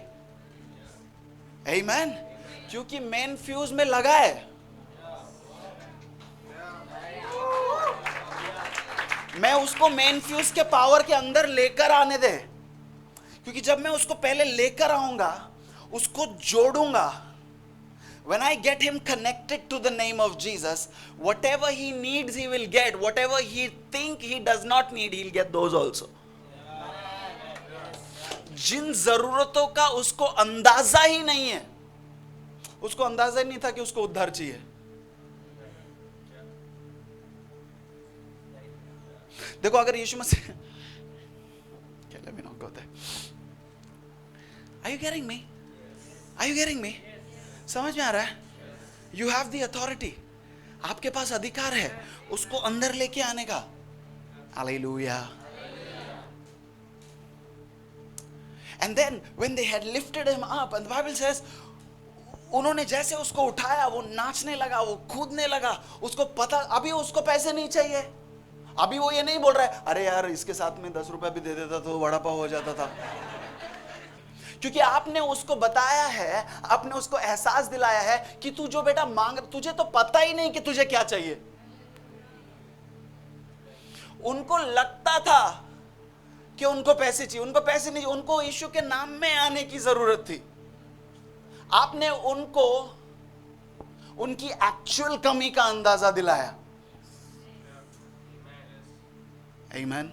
आमीन। क्योंकि मेन फ्यूज में लगा है। मैं उसको मेन फ्यूज के पावर के अंदर लेकर आने दे, क्योंकि जब मैं उसको पहले लेकर आऊंगा, उसको जोड़ूंगा, when I get him connected to the name of Jesus, whatever he needs he will get, whatever he think he does not need he'll get those also. जिन जरूरतों का उसको अंदाजा ही नहीं है, उसको अंदाजा ही नहीं था कि उसको उद्धार चाहिए। देखो अगर यीशु मसीह, let me not go there. Are you getting me? Are you getting me? समझ में आ रहा है? You have the authority. आपके पास अधिकार है उसको अंदर लेके आने का। Hallelujah. And then when they had lifted him up, and the Bible says, उन्होंने जैसे उसको उठाया, वो नाचने लगा, वो कूदने लगा। उसको पता, अभी उसको पैसे नहीं चाहिए। अभी वो ये नहीं बोल रहा है, अरे यार इसके साथ में 10 रुपए भी दे देता तो वड़ा पाव हो जाता था। क्योंकि आपने उसको बताया है, आपने उसको एहसास दिलाया है कि तू जो बेटा मांग, तुझे तो पता ही नहीं कि तुझे क्या चाहिए। उनको लगता था कि उनको पैसे चाहिए, उनको पैसे नहीं, उनको यीशु के नाम में आने की जरूरत थी। आपने उनको उनकी एक्चुअल कमी का अंदाजा दिलाया। आमीन।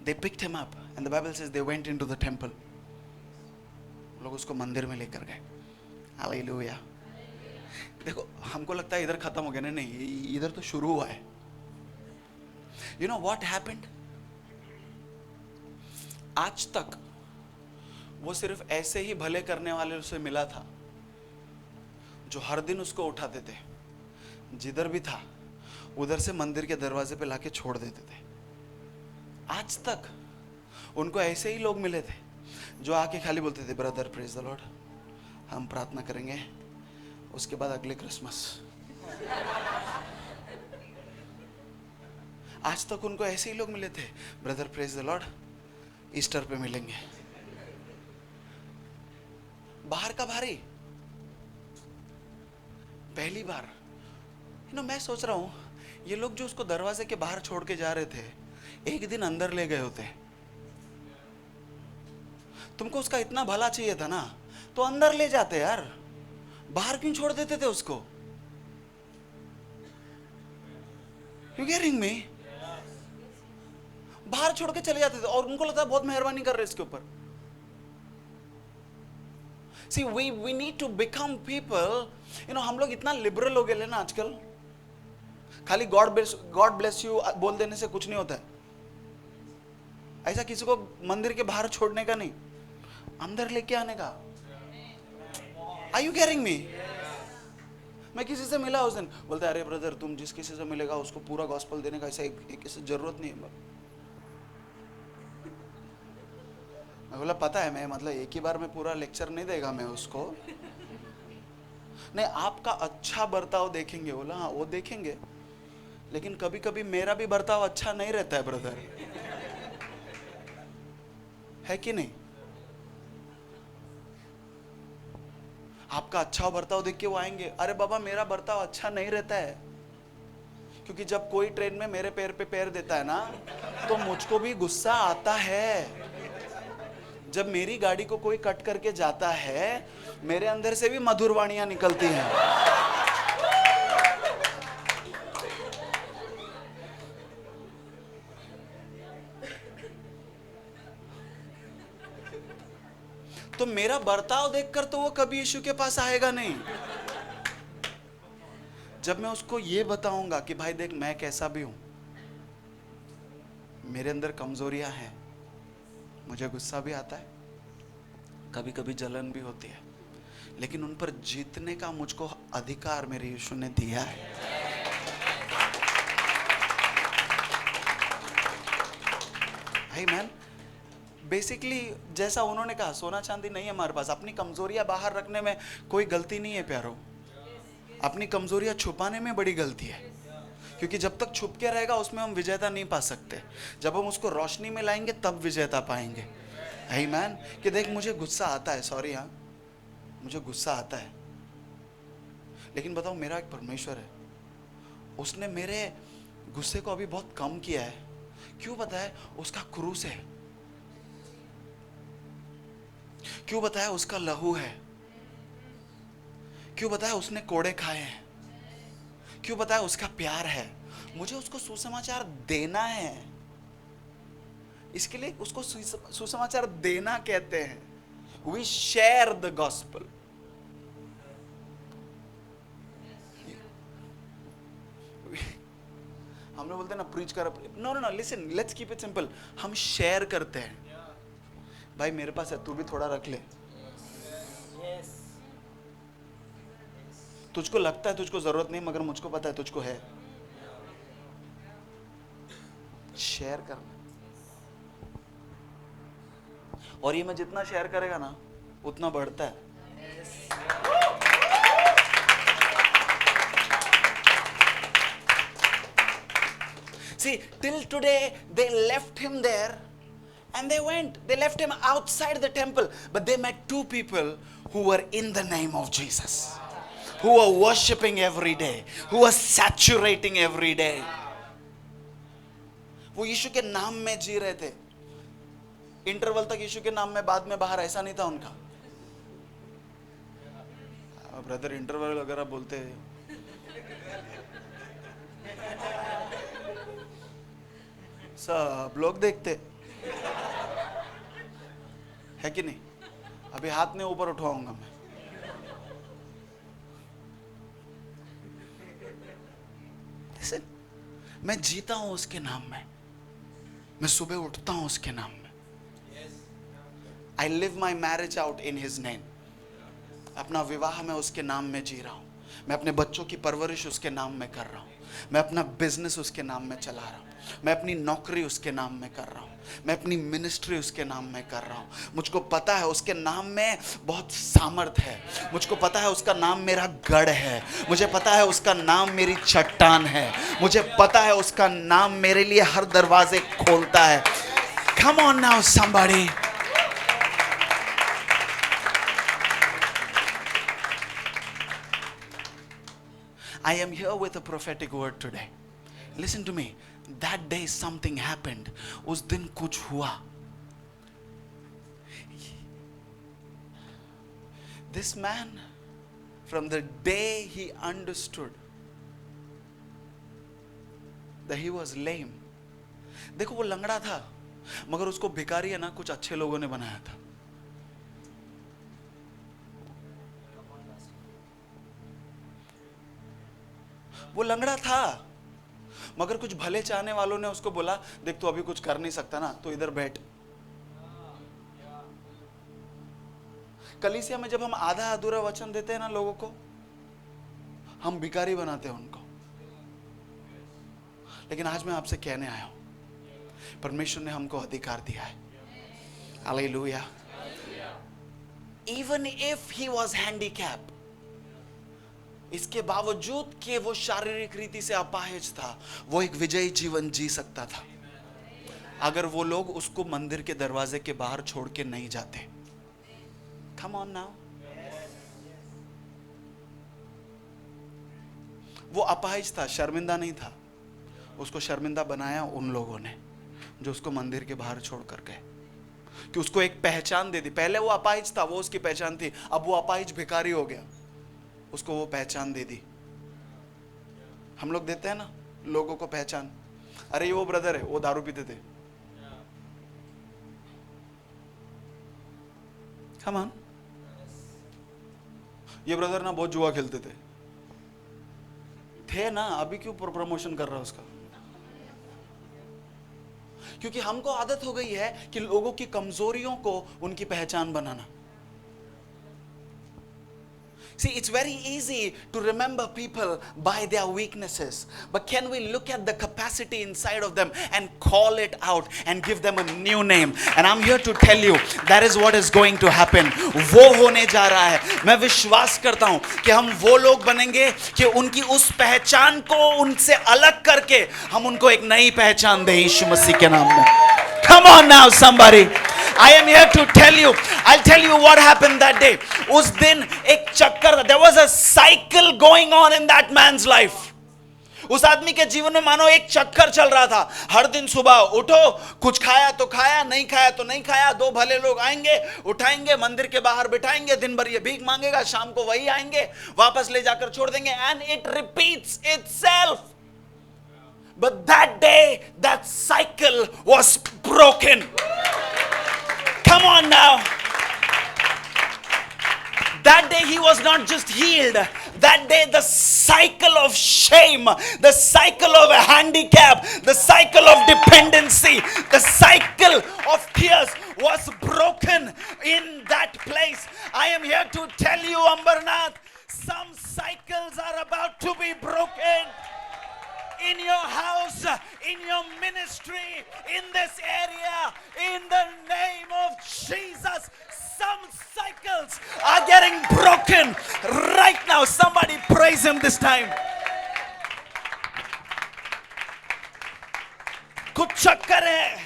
They picked him up and the Bible says they went into the temple. लोग उसको मंदिर में लेकर गए। हालेलुया। देखो हमको लगता है इधर खत्म हो गया, नहीं, इधर तो शुरू हुआ है। You know what happened? आज तक वो सिर्फ ऐसे ही भले करने वाले से मिला था जो हर दिन उसको उठाते थे, जिधर भी था उधर से मंदिर के दरवाजे पे लाके छोड़ देते थे। आज तक उनको ऐसे ही लोग मिले थे जो आके खाली बोलते थे, ब्रदर प्रेज द लॉर्ड, हम प्रार्थना करेंगे, उसके बाद अगले क्रिसमस। आज तक उनको ऐसे ही लोग मिले थे, brother praise the Lord, Easter पे मिलेंगे। बाहर का भारी, पहली बार। मैं सोच रहा हूं ये लोग जो उसको दरवाजे के बाहर छोड़ के जा रहे थे, एक दिन अंदर ले गए होते। तुमको उसका इतना भला चाहिए था ना, तो अंदर ले जाते यार, बाहर क्यों छोड़ देते थे उसको? यू गेटिंग मी? बाहर छोड़ के चले जाते थे और उनको लगता है बहुत मेहरबानी कर रहे इसके ऊपर। See, we need to become people, हम लोग इतना लिबरल हो गए ना आजकल। खाली गॉड ब्लेस यू बोल देने से कुछ नहीं होता है। ऐसा किसी को मंदिर के बाहर छोड़ने का नहीं, अंदर लेके आने का। Are you getting me? मैं किसी से मिला उस दिन, बोलता है अरे ब्रदर तुम जिस किसी से मिलेगा उसको पूरा गॉस्पेल देने का, ऐसा एक जरूरत नहीं है। मैं बोला पता है, मैं मतलब एक ही बार में पूरा लेक्चर नहीं देगा मैं उसको। नहीं, आपका अच्छा बर्ताव देखेंगे। बोला हाँ वो देखेंगे, लेकिन कभी कभी मेरा भी बर्ताव अच्छा नहीं रहता है ब्रदर, है कि नहीं? आपका अच्छा बर्ताव देख के वो आएंगे, अरे बाबा मेरा बर्ताव अच्छा नहीं रहता है। क्योंकि जब कोई ट्रेन में मेरे पैर पे पैर देता है ना, तो मुझको भी गुस्सा आता है। जब मेरी गाड़ी को कोई कट करके जाता है, मेरे अंदर से भी मधुर वाणियां निकलती हैं। तो मेरा बर्ताव देखकर तो वो कभी यीशु के पास आएगा नहीं। जब मैं उसको ये बताऊंगा कि भाई देख मैं कैसा भी हूं, मेरे अंदर कमजोरियां हैं, मुझे गुस्सा भी आता है, कभी कभी जलन भी होती है, लेकिन उन पर जीतने का मुझको अधिकार मेरे यीशु ने दिया है। आमीन। बेसिकली जैसा उन्होंने कहा, सोना चांदी नहीं है हमारे पास, अपनी कमजोरियां बाहर रखने में कोई गलती नहीं है प्यारो, अपनी कमजोरियां छुपाने में बड़ी गलती है, क्योंकि जब तक छुप के रहेगा उसमें हम विजेता नहीं पा सकते। जब हम उसको रोशनी में लाएंगे तब विजेता पाएंगे। आमीन। कि देख मुझे गुस्सा आता है, सॉरी, हाँ मुझे गुस्सा आता है, लेकिन बताओ मेरा एक परमेश्वर है, उसने मेरे गुस्से को अभी बहुत कम किया है। क्यों पता है? उसका क्रूस है। क्यों बताया? उसका लहू है। क्यों बताया? उसने कोड़े खाए हैं। क्यों बताया? उसका प्यार है। मुझे उसको सुसमाचार देना है, इसके लिए उसको सुसमाचार देना कहते हैं। We share the gospel. हम लोग बोलते हैं ना प्रीच कर, no no no, listen, let's keep it simple. हम शेयर करते हैं। भाई मेरे पास है, तू भी थोड़ा रख ले। तुझको लगता है तुझको जरूरत नहीं, मगर मुझको पता है तुझको है। शेयर करना, और ये मैं जितना शेयर करेगा ना उतना बढ़ता है। See, till today they left him there and they went. They left him outside the temple, but they met two people who were in the name of Jesus, who were worshiping every day, who were saturating every day. वो यीशु के नाम में जी रहे थे। Interval तक यीशु के नाम में, बाद में बाहर, ऐसा नहीं था उनका। ब्रदर इंटरवल वगैरह बोलते हैं, सब लोग देखते है कि नहीं। अभी हाथ नहीं ऊपर उठाऊंगा मैं। Listen, मैं जीता हूं उसके नाम में, मैं सुबह उठता हूं उसके नाम में। I live my marriage out in his name. अपना विवाह मैं उसके नाम में जी रहा हूं। मैं अपने बच्चों की परवरिश उसके नाम में कर रहा हूं। मैं अपना बिजनेस उसके नाम में चला रहा हूं। मैं अपनी नौकरी उसके नाम में कर रहा हूं। मैं अपनी मिनिस्ट्री उसके नाम में कर रहा हूं। मुझको पता है उसके नाम में बहुत सामर्थ है। मुझको पता है उसका नाम मेरा गढ़ है। मुझे पता है उसका नाम मेरी चट्टान है। मुझे पता है उसका नाम मेरे लिए हर दरवाजे खोलता है। Come on now somebody. I am here with a prophetic word today. Listen to me. That day something happened. उस दिन कुछ हुआ. This man, from the day he understood that he was lame. देखो वो लंगड़ा था, मगर उसको भिखारी है ना कुछ अच्छे लोगों ने बनाया था। वो लंगड़ा था, मगर कुछ भले चाहने वालों ने उसको बोला, देख तू अभी कुछ कर नहीं सकता ना, तो इधर बैठ। कलीसिया में जब हम आधा अधूरा वचन देते हैं ना लोगों को, हम भिखारी बनाते हैं उनको। लेकिन आज मैं आपसे कहने आया हूं, परमेश्वर ने हमको अधिकार दिया है। Hallelujah. Even if he was handicapped, इसके बावजूद कि वो शारीरिक रीति से अपाहिज था, वो एक विजयी जीवन जी सकता था अगर वो लोग उसको मंदिर के दरवाजे के बाहर छोड़ के नहीं जाते। Come on now. वो अपाहिज था, शर्मिंदा नहीं था। उसको शर्मिंदा बनाया उन लोगों ने जो उसको मंदिर के बाहर छोड़ कर गए, कि उसको एक पहचान दे दी। पहले वो अपाहिज था, वो उसकी पहचान थी। अब वो अपाहिज भिखारी हो गया, उसको वो पहचान दे दी। हम लोग देते हैं ना लोगों को पहचान, अरे ये वो ब्रदर है, वो दारू पीते थे। Come on. ये ब्रदर ना बहुत जुआ खेलते थे ना, अभी क्यों प्रमोशन कर रहा है उसका? क्योंकि हमको आदत हो गई है कि लोगों की कमजोरियों को उनकी पहचान बनाना. See, it's very easy to remember people by their weaknesses. But can we look at the capacity inside of them and call it out and give them a new name? And I'm here to tell you, that is what is going to happen. वो होने जा रहा है. मैं विश्वास करता हूं कि हम वो लोग बनेंगे कि उनकी उस पहचान को उनसे अलग करके हम उनको एक नई पहचान दें यीशु मसीह के नाम में. Come on now, somebody. I am here to tell you. I'll tell you what happened that day. उस दिन एक चक्कर, there was a cycle going on in that man's life. उस आदमी के जीवन में मानो एक चक्कर चल रहा था. हर दिन सुबह उठो, कुछ खाया तो खाया, नहीं खाया तो नहीं खाया. दो भले लोग आएंगे, उठाएंगे, मंदिर के बाहर बिठाएंगे, दिन भर ये भीख मांगेगा, शाम को वही आएंगे, वापस ले जाकर छोड़ देंगे. And it repeats itself. But that day, that cycle was broken. Come on now. That day he was not just healed. That day the cycle of shame, the cycle of a handicap, the cycle of dependency, the cycle of tears was broken in that place. I am here to tell you, Ambarnath, some cycles are about to be broken. In your house, in your ministry, in this area, in the name of Jesus, some cycles are getting broken right now. Somebody praise him this time. कुछ चक्कर है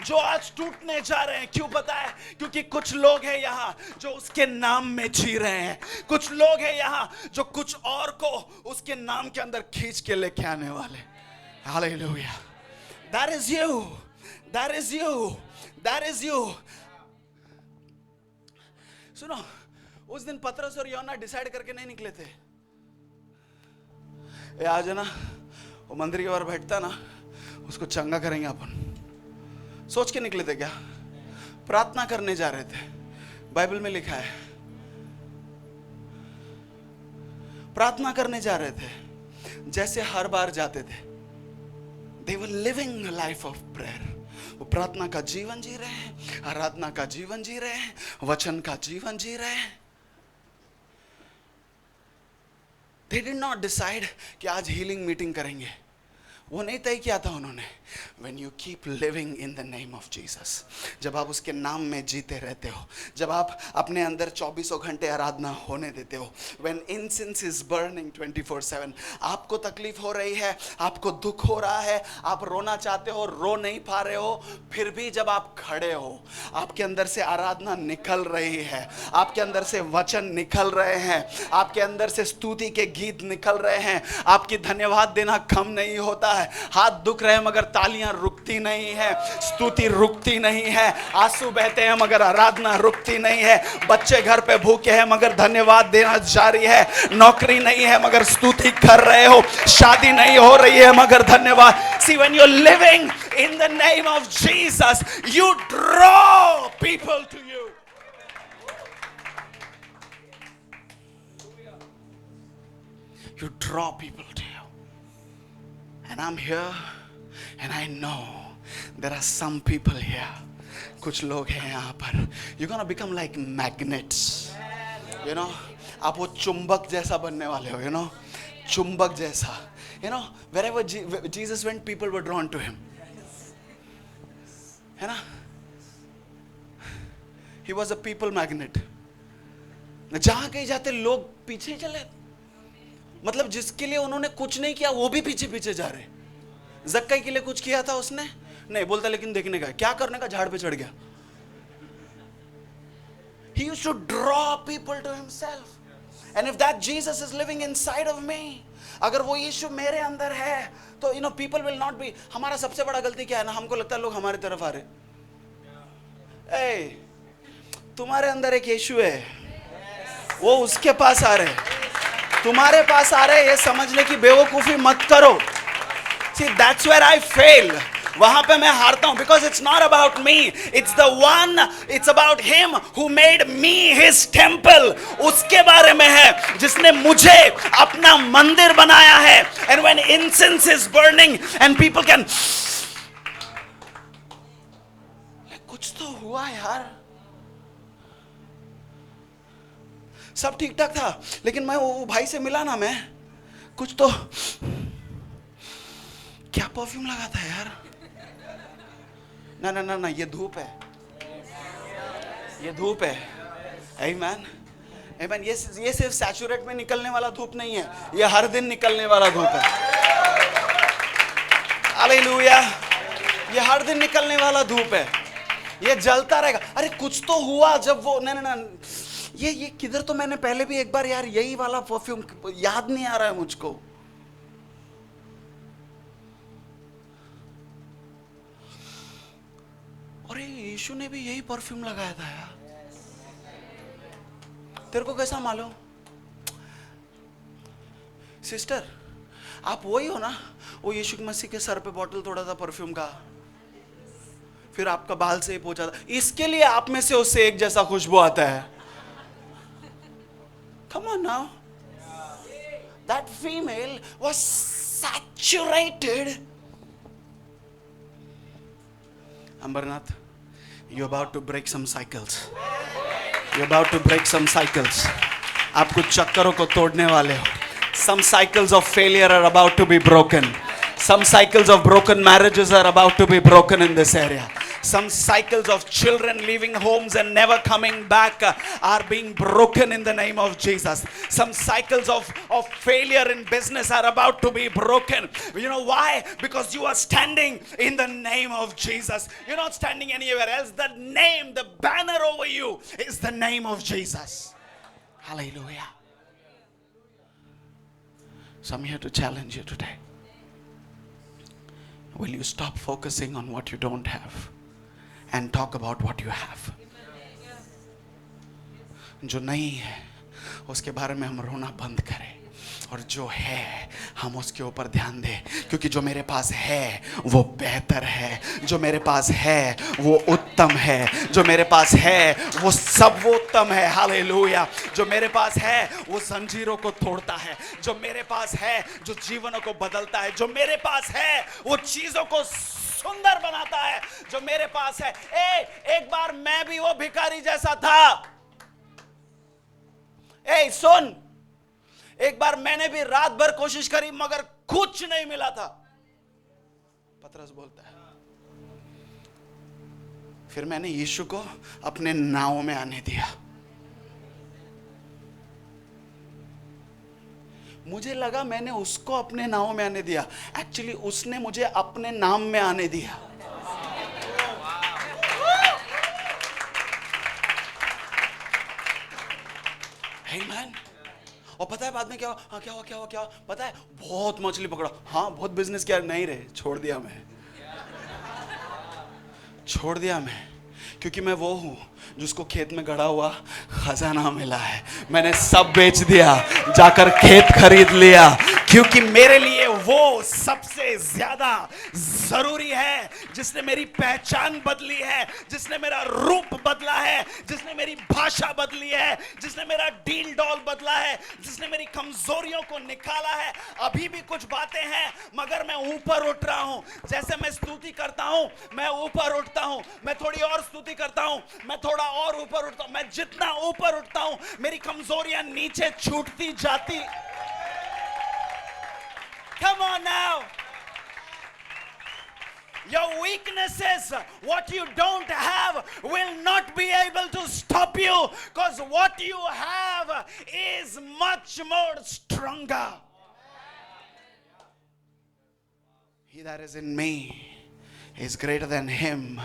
जो आज टूटने जा रहे हैं. क्यों पता है? क्योंकि कुछ लोग हैं यहाँ जो उसके नाम में जी रहे हैं. कुछ लोग हैं यहाँ जो कुछ और को उसके नाम के अंदर खींच के लेके आने वाले. Hallelujah. That is you. That is you. That is you. सुनो, उस दिन पतरस और यूहन्ना डिसाइड करके नहीं निकले थे. ये आज है ना, वो मंदिर के बाहर बैठता ना, उसको चंगा करेंगे अपन. सोच के निकले थे क्या? प्रार्थना करने जा रहे थे. बाइबल में लिखा है प्रार्थना करने जा रहे थे जैसे हर बार जाते थे. They were living a life of prayer. वो प्रार्थना का जीवन जी रहे हैं, आराधना का जीवन जी रहे हैं, वचन का जीवन जी रहे हैं. They did not decide कि आज हीलिंग मीटिंग करेंगे. वो नहीं तय किया था उन्होंने. When you keep living in the name of Jesus, जब आप उसके नाम में जीते रहते हो, जब आप अपने अंदर 24 घंटे आराधना होने देते हो, when incense is burning 24/7, आपको तकलीफ हो रही है, आपको दुख हो रहा है, आप रोना चाहते हो, रो नहीं पा रहे हो, फिर भी जब आप खड़े हो, आपके अंदर से आराधना निकल रही है, आपके अंदर से वचन निकल रहे हैं, आपके अंदर से स्तुति के गीत निकल रहे हैं, आपकी धन्यवाद देना कम नहीं होता है. हाथ दुख रहे हैं मगर तालियां रुकती नहीं है, स्तुति रुकती नहीं है, आंसू बहते हैं मगर आराधना रुकती नहीं है. बच्चे घर पे भूखे हैं मगर धन्यवाद देना जारी है. नौकरी नहीं है मगर स्तुति कर रहे हो. शादी नहीं हो रही है मगर धन्यवाद. See, when you're living in the name of Jesus, you draw people to you. You draw people to you. And I'm here and I know there are some people here. कुछ लोग हैं यहाँ पर. You're gonna become like magnets. You know, आप वो चुंबक जैसा बनने वाले हो. You know, चुंबक जैसा. You know, wherever Jesus went, people were drawn to him. है ना? He was a people magnet. जहाँ कहीं जाते लोग पीछे चले. मतलब जिसके लिए उन्होंने कुछ नहीं किया वो भी पीछे पीछे जा रहे. जक्कई के लिए कुछ किया था उसने नहीं, बोलता लेकिन देखने का क्या करने का, झाड़ पे चढ़ गया. He used to draw people to himself. And if that Jesus is living inside of me, अगर वो यीशु मेरे अंदर है तो you know people will not be. हमारा सबसे बड़ा गलती क्या है ना, हमको लगता है लोग हमारे तरफ आ रहे. ए, तुम्हारे अंदर एक यीशु है, वो उसके पास आ रहे, तुम्हारे पास आ रहे. ये समझने की बेवकूफी मत करो. See, that's where I fail. वहां पे मैं हारता हूं. Because it's not about me. It's the one, it's about him who made me his temple. उसके बारे में है जिसने मुझे अपना मंदिर बनाया है. And when incense is burning and people can, हुआ यार? सब ठीक ठाक था, लेकिन मैं वो भाई से मिला ना, मैं कुछ तो, क्या परफ्यूम लगा था यार? ना ना ना ना, ये धूप है, ये धूप है। आमीन, आमीन। ये सिर्फ सैचुरेट में निकलने वाला धूप नहीं है, ये हर दिन निकलने वाला धूप है। हालेलुया, ये हर दिन निकलने वाला धूप है, ये जलता रहेगा। अरे कुछ तो हुआ जब वो, ना ना ना, ये किधर तो मैंने पहले भी एक बार यार यही वाला परफ्यूम, याद नहीं आ रहा है मुझको। अरे यीशु ने भी यही परफ्यूम लगाया था यार, तेरे को कैसा मालूम? सिस्टर, आप वही हो ना, वो यीशु मसीह के सर पे बॉटल तोड़ा था परफ्यूम का, फिर आपका बाल से ही पहुंचा था, इसके लिए आप में से उससे एक जैसा खुशबू आता है। Come on now. That female was saturated. Ambernath, you're about to break some cycles. You're about to break some cycles. आप कुछ चक्करों को तोड़ने वाले हो. Some cycles of failure are about to be broken. Some cycles of broken marriages are about to be broken in this area. Some cycles of children leaving homes and never coming back are being broken in the name of Jesus. Some cycles of failure in business are about to be broken. You know why? Because you are standing in the name of Jesus. You're not standing anywhere else. The name, the banner over you is the name of Jesus. Hallelujah. So I'm here to challenge you today. Will you stop focusing on what you don't have and talk about what you have? जो नहीं है उसके बारे में हम रोना बंद करें, और जो है हम उसके ऊपर ध्यान दें, क्योंकि जो मेरे पास है वो बेहतर है, जो मेरे पास है वो उत्तम है, जो मेरे पास है वो सर्वोत्तम है। हालेलुया। जो मेरे पास है वो जंजीरों को तोड़ता है, जो मेरे पास है जो जीवनों को बदलता है, जो मेरे पास है वो चीजों को सुंदर बनाता है, जो मेरे पास है। एक बार मैं भी वो भिखारी जैसा था। सुन, एक बार मैंने भी रात भर कोशिश करी मगर कुछ नहीं मिला था। पतरस बोलता है, फिर मैंने यीशु को अपने नाव में आने दिया। मुझे लगा मैंने उसको अपने नाव में आने दिया, एक्चुअली उसने मुझे अपने नाम में आने दिया। Amen. और पता है बाद में क्या हुआ? हाँ, क्या हुआ? पता है, बहुत मछली पकड़ा। हाँ, बहुत बिजनेस किया। नहीं रे, छोड़ दिया मैं, क्योंकि मैं वो हूँ जिसको खेत में गड़ा हुआ खजाना मिला है। मैंने सब बेच दिया, जाकर खेत खरीद लिया, क्योंकि मेरे लिए वो सबसे ज्यादा जरूरी है, जिसने मेरी पहचान बदली है, जिसने मेरा रूप बदला है, जिसने मेरी भाषा बदली है, जिसने मेरा डील डॉल बदला है, जिसने मेरी कमजोरियों को निकाला है। अभी भी कुछ बातें हैं मगर मैं ऊपर उठ रहा हूं। जैसे मैं स्तुति करता हूं मैं ऊपर उठता हूं, मैं थोड़ी और स्तुति करता हूं मैं थोड़ा और ऊपर उठता हूं। मैं जितना ऊपर उठता हूं मेरी कमजोरियां नीचे छूटती जाती। Come on now. Your weaknesses, what you don't have, will not be able to stop you, because what you have is much more stronger. He that is in me is greater than him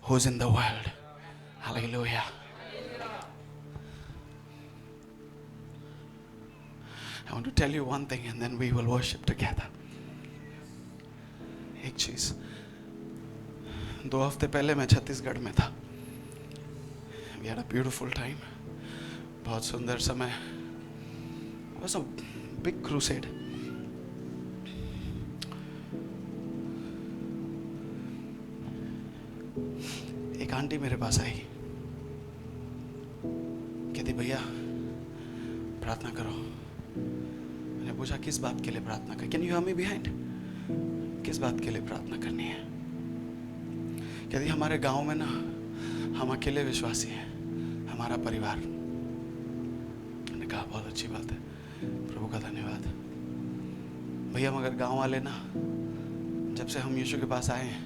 who's in the world. Hallelujah. I want to tell you one thing and then we will worship together. एक चीज, 2 हफ्ते पहले मैं छत्तीसगढ़ में था। We had a beautiful time. बहुत सुंदर समय। It was a big crusade. एक आंटी मेरे पास आई, कहती भैया प्रार्थना करो। मैंने पूछा किस बात के लिए प्रार्थना कर? Can you hear me behind? किस बात के लिए प्रार्थना करनी है? कहती हमारे गांव में ना हम अकेले विश्वासी हैं, हमारा परिवार। मैंने कहा बहुत अच्छी बात है, प्रभु का धन्यवाद। भैया मगर गांव वाले ना, जब से हम यीशु के पास आए हैं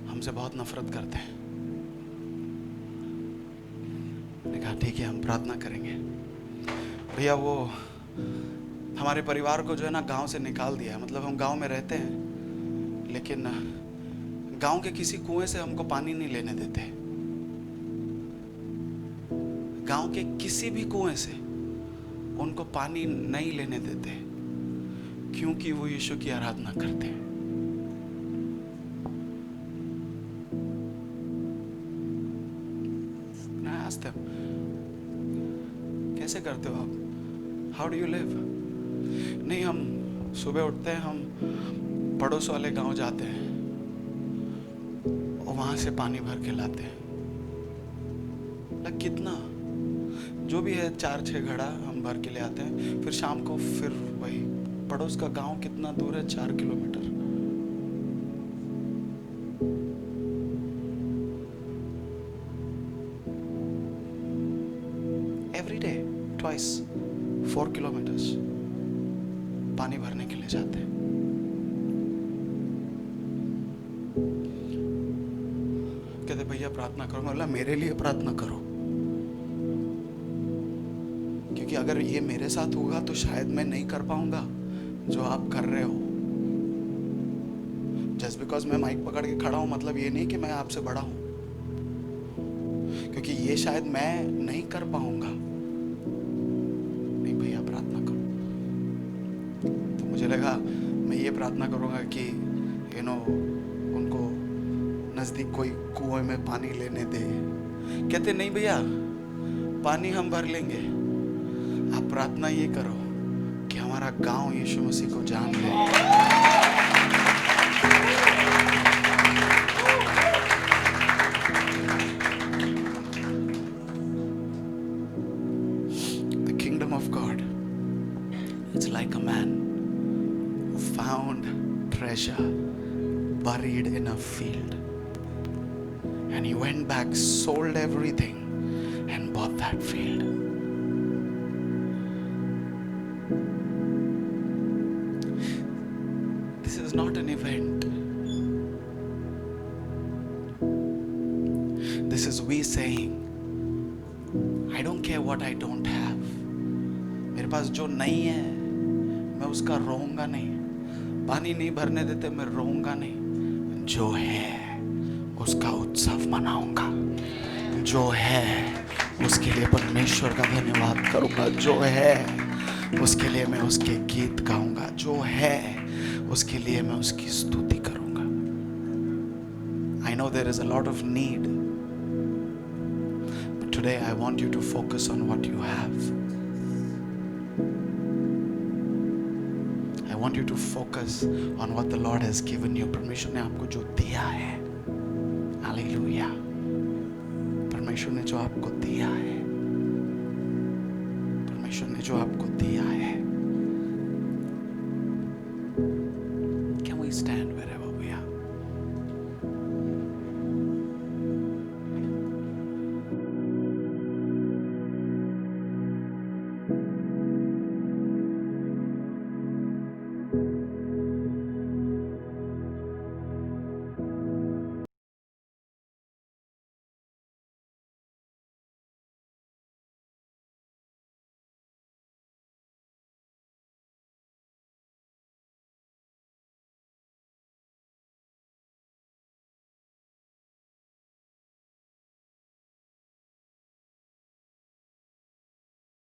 हमसे बहुत नफरत करते हैं। मैंने कहा ठीक है, हम प्रार्थना करेंगे। भैया वो हमारे परिवार को जो है ना गांव से निकाल दिया है। मतलब हम गांव में रहते हैं लेकिन गांव के किसी कुएं से हमको पानी नहीं लेने देते। गांव के किसी भी कुएं से उनको पानी नहीं लेने देते, क्योंकि वो यीशु की आराधना करते हैं। I asked them, कैसे करते हो आप? How do you live? नहीं, हम सुबह उठते हैं, हम पड़ोस वाले गांव जाते हैं और वहां से पानी भर के लाते हैं। कितना जो भी है 4-6 घड़ा हम भर के ले आते हैं। फिर शाम को फिर वही पड़ोस का गांव कितना दूर है, 4 kilometre. Every day twice 4 kilometres पानी भरने के लिए जाते हैं। कहते भैया प्रार्थना करो। मैं बोला मेरे लिए प्रार्थना करो, क्योंकि अगर ये मेरे साथ होगा तो शायद मैं नहीं कर पाऊंगा जो आप कर रहे हो। जस्ट बिकॉज मैं माइक पकड़ के खड़ा हूं मतलब ये नहीं कि मैं आपसे बड़ा हूं, क्योंकि ये शायद मैं नहीं कर पाऊंगा। नहीं भैया प्रार्थना करो। तो मुझे लगा मैं ये प्रार्थना करूंगा कि उनको नजदीक कोई कुएं में पानी लेने दे। कहते नहीं भैया पानी हम भर लेंगे, आप प्रार्थना ये करो कि हमारा गांव यीशु मसीह को जान ले। The kingdom of God, it's like a man who found treasure buried in a field, and he went back, sold everything and bought that field. This is not an event. This is we saying, I don't care what I don't have. मेरे पास जो नहीं है मैं उसका रोऊंगा नहीं। पानी नहीं भरने देते मैं रोऊंगा नहीं। जो है उसका उत्सव मनाऊंगा। जो है उसके लिए परमेश्वर का धन्यवाद करूंगा। जो है उसके लिए मैं उसके गीत गाऊंगा। जो है उसके लिए मैं उसकी स्तुति करूंगा। I know there is a lot of need, but today I want you to focus on what you have. I want you to focus on what the Lord has given you. परमेश्वर ने आपको जो दिया है, hallelujah. परमेश्वर ने जो आपको दिया है, परमेश्वर ने जो आपको दिया है,